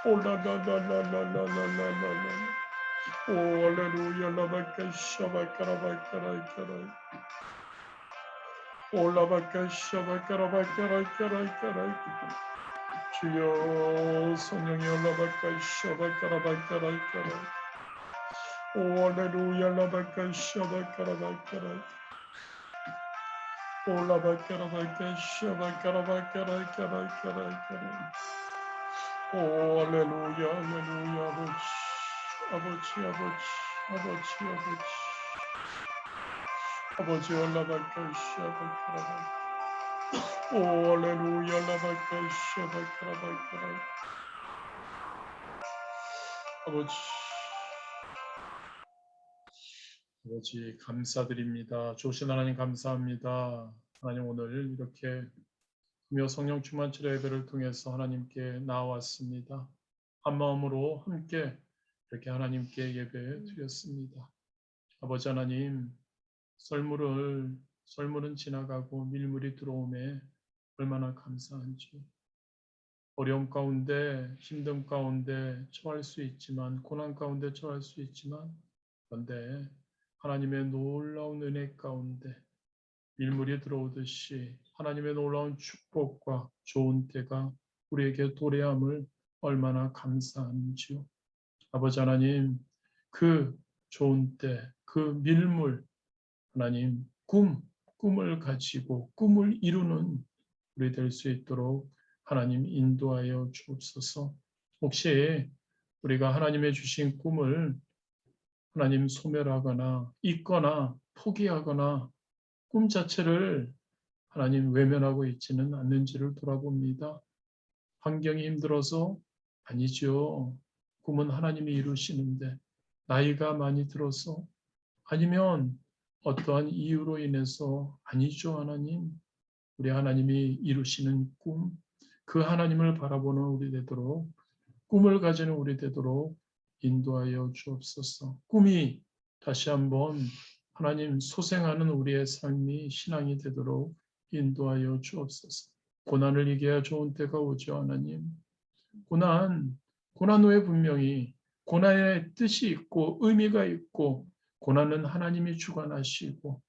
오라라라라라라라라라 오 할렐루야 라바카 샤바카라바카라이카라 올라바카 샤바카라바카라이카라이카라이 주여 성령이 올라바카 샤바카라바카라이카라이 오 할렐루야 라바카 샤바카라바카라이 올라바카라바카 샤바카라바카라이카라이카라이카라이 오 할렐루야 아버지 올라바카 샤바카라바카 오 할렐루야 라바카 샤바카라바카라이 아버지 감사드립니다. 좋으신 하나님 감사합니다. 하나님 오늘 이렇게 금요 성령 충만 치료 예배를 통해서 하나님께 나왔습니다. 한 마음으로 함께 이렇게 하나님께 예배 드렸습니다. 아버지 하나님 썰물은 지나가고 밀물이 들어오매 얼마나 감사한지 어려움 가운데 힘듦 가운데 처할 수 있지만 고난 가운데 처할 수 있지만 그런데 하나님의 놀라운 은혜 가운데 밀물이 들어오듯이 하나님의 놀라운 축복과 좋은 때가 우리에게 도래함을 얼마나 감사한지요. 아버지 하나님, 그 좋은 때, 그 밀물, 하나님, 꿈을 가지고 꿈을 이루는 우리 될 수 있도록 하나님 인도하여 주옵소서. 혹시 우리가 하나님의 주신 꿈을 하나님 소멸하거나 잊거나 포기하거나 꿈 자체를 하나님 외면하고 있지는 않는지를 돌아봅니다. 환경이 힘들어서 아니죠. 꿈은 하나님이 이루시는데 나이가 많이 들어서 아니면 어떠한 이유로 인해서 아니죠. 하나님. 우리 하나님이 이루시는 꿈, 그 하나님을 바라보는 우리 되도록 꿈을 가지는 우리 되도록 인도하여 주옵소서. 꿈이 다시 한번 하나님 소생하는 우리의 삶이 신앙이 되도록 인도하여 주옵소서. 고난을 이겨야 좋은 때가 오죠. 하나님. 고난 후에 분명히 고난의 뜻이 있고 의미가 있고 고난은 하나님이 주관하시고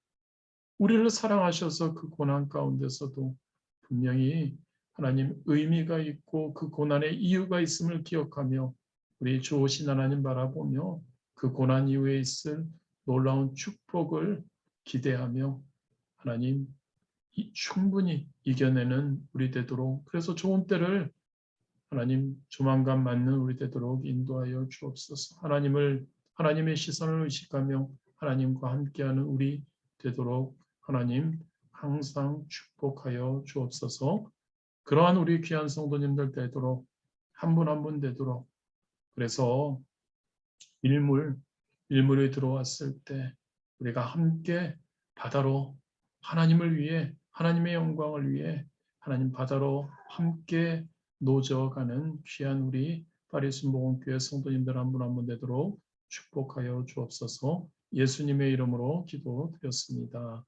우리를 사랑하셔서 그 고난 가운데서도 분명히 하나님 의미가 있고 그 고난의 이유가 있음을 기억하며 우리 좋으신 하나님 바라보며 그 고난 이후에 있을 놀라운 축복을 기대하며 하나님 충분히 이겨내는 우리 되도록 그래서 좋은 때를 하나님 조만간 맞는 우리 되도록 인도하여 주옵소서. 하나님의 시선을 의식하며 하나님과 함께하는 우리 되도록 하나님 항상 축복하여 주옵소서. 그러한 우리 귀한 성도님들 되도록 한 분 한 분 되도록 그래서 일물이 들어왔을 때 우리가 함께 바다로 하나님을 위해 하나님의 영광을 위해 하나님 바다로 함께 노져가는 귀한 우리 파리스 모금교회 성도님들 한 분 한 분 되도록 축복하여 주옵소서. 예수님의 이름으로 기도드렸습니다.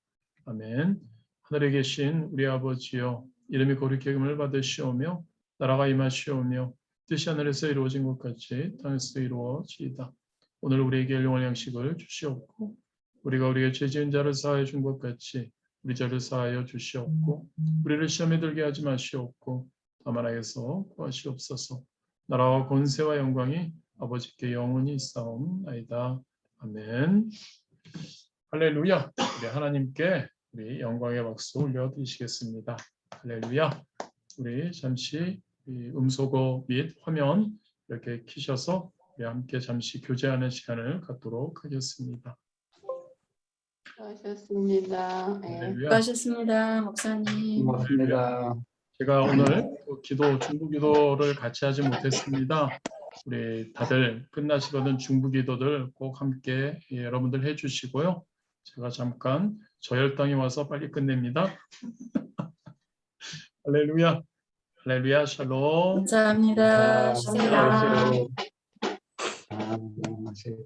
아멘. 하늘에 계신 우리 아버지여 이름이 거룩히 여김을 받으시오며 나라가 임하시오며 뜻이 하늘에서 이루어진 것 같이 땅에서 이루어지이다. 오늘 우리에게 일용할 양식을 주시옵고 우리가 우리의 죄 지은 자를 사하여 준 것 같이 우리 죄를 사하여 주시옵고 우리를 시험에 들게 하지 마시옵고 다만 악에서 구하시옵소서. 나라와 권세와 영광이 아버지께 영원히 있사옵나이다. 아멘. 할렐루야. 우리 하나님께 우리 영광의 박수 올려드리시겠습니다. 할렐루야. 우리 잠시 음소거 및 화면 이렇게 켜셔서 우리 함께 잠시 교제하는 시간을 갖도록 하겠습니다. 수고하셨습니다. 할렐루야. 수고하셨습니다, 목사님. 고맙습니다. 제가 오늘 중부기도를 같이 하지 못했습니다. 우리 다들 끝나시거든 중부기도들 꼭 함께 여러분들 해주시고요. 제가 잠깐 저혈당이 와서 빨리 끝냅니다. 할렐루야. 할렐루야. 샬롬. 감사합니다. 감사합니다. 감사합니다. 안녕하세요.